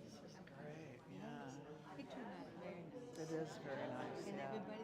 This is great, yeah. It turned out very nice. It is very nice, And yeah. everybody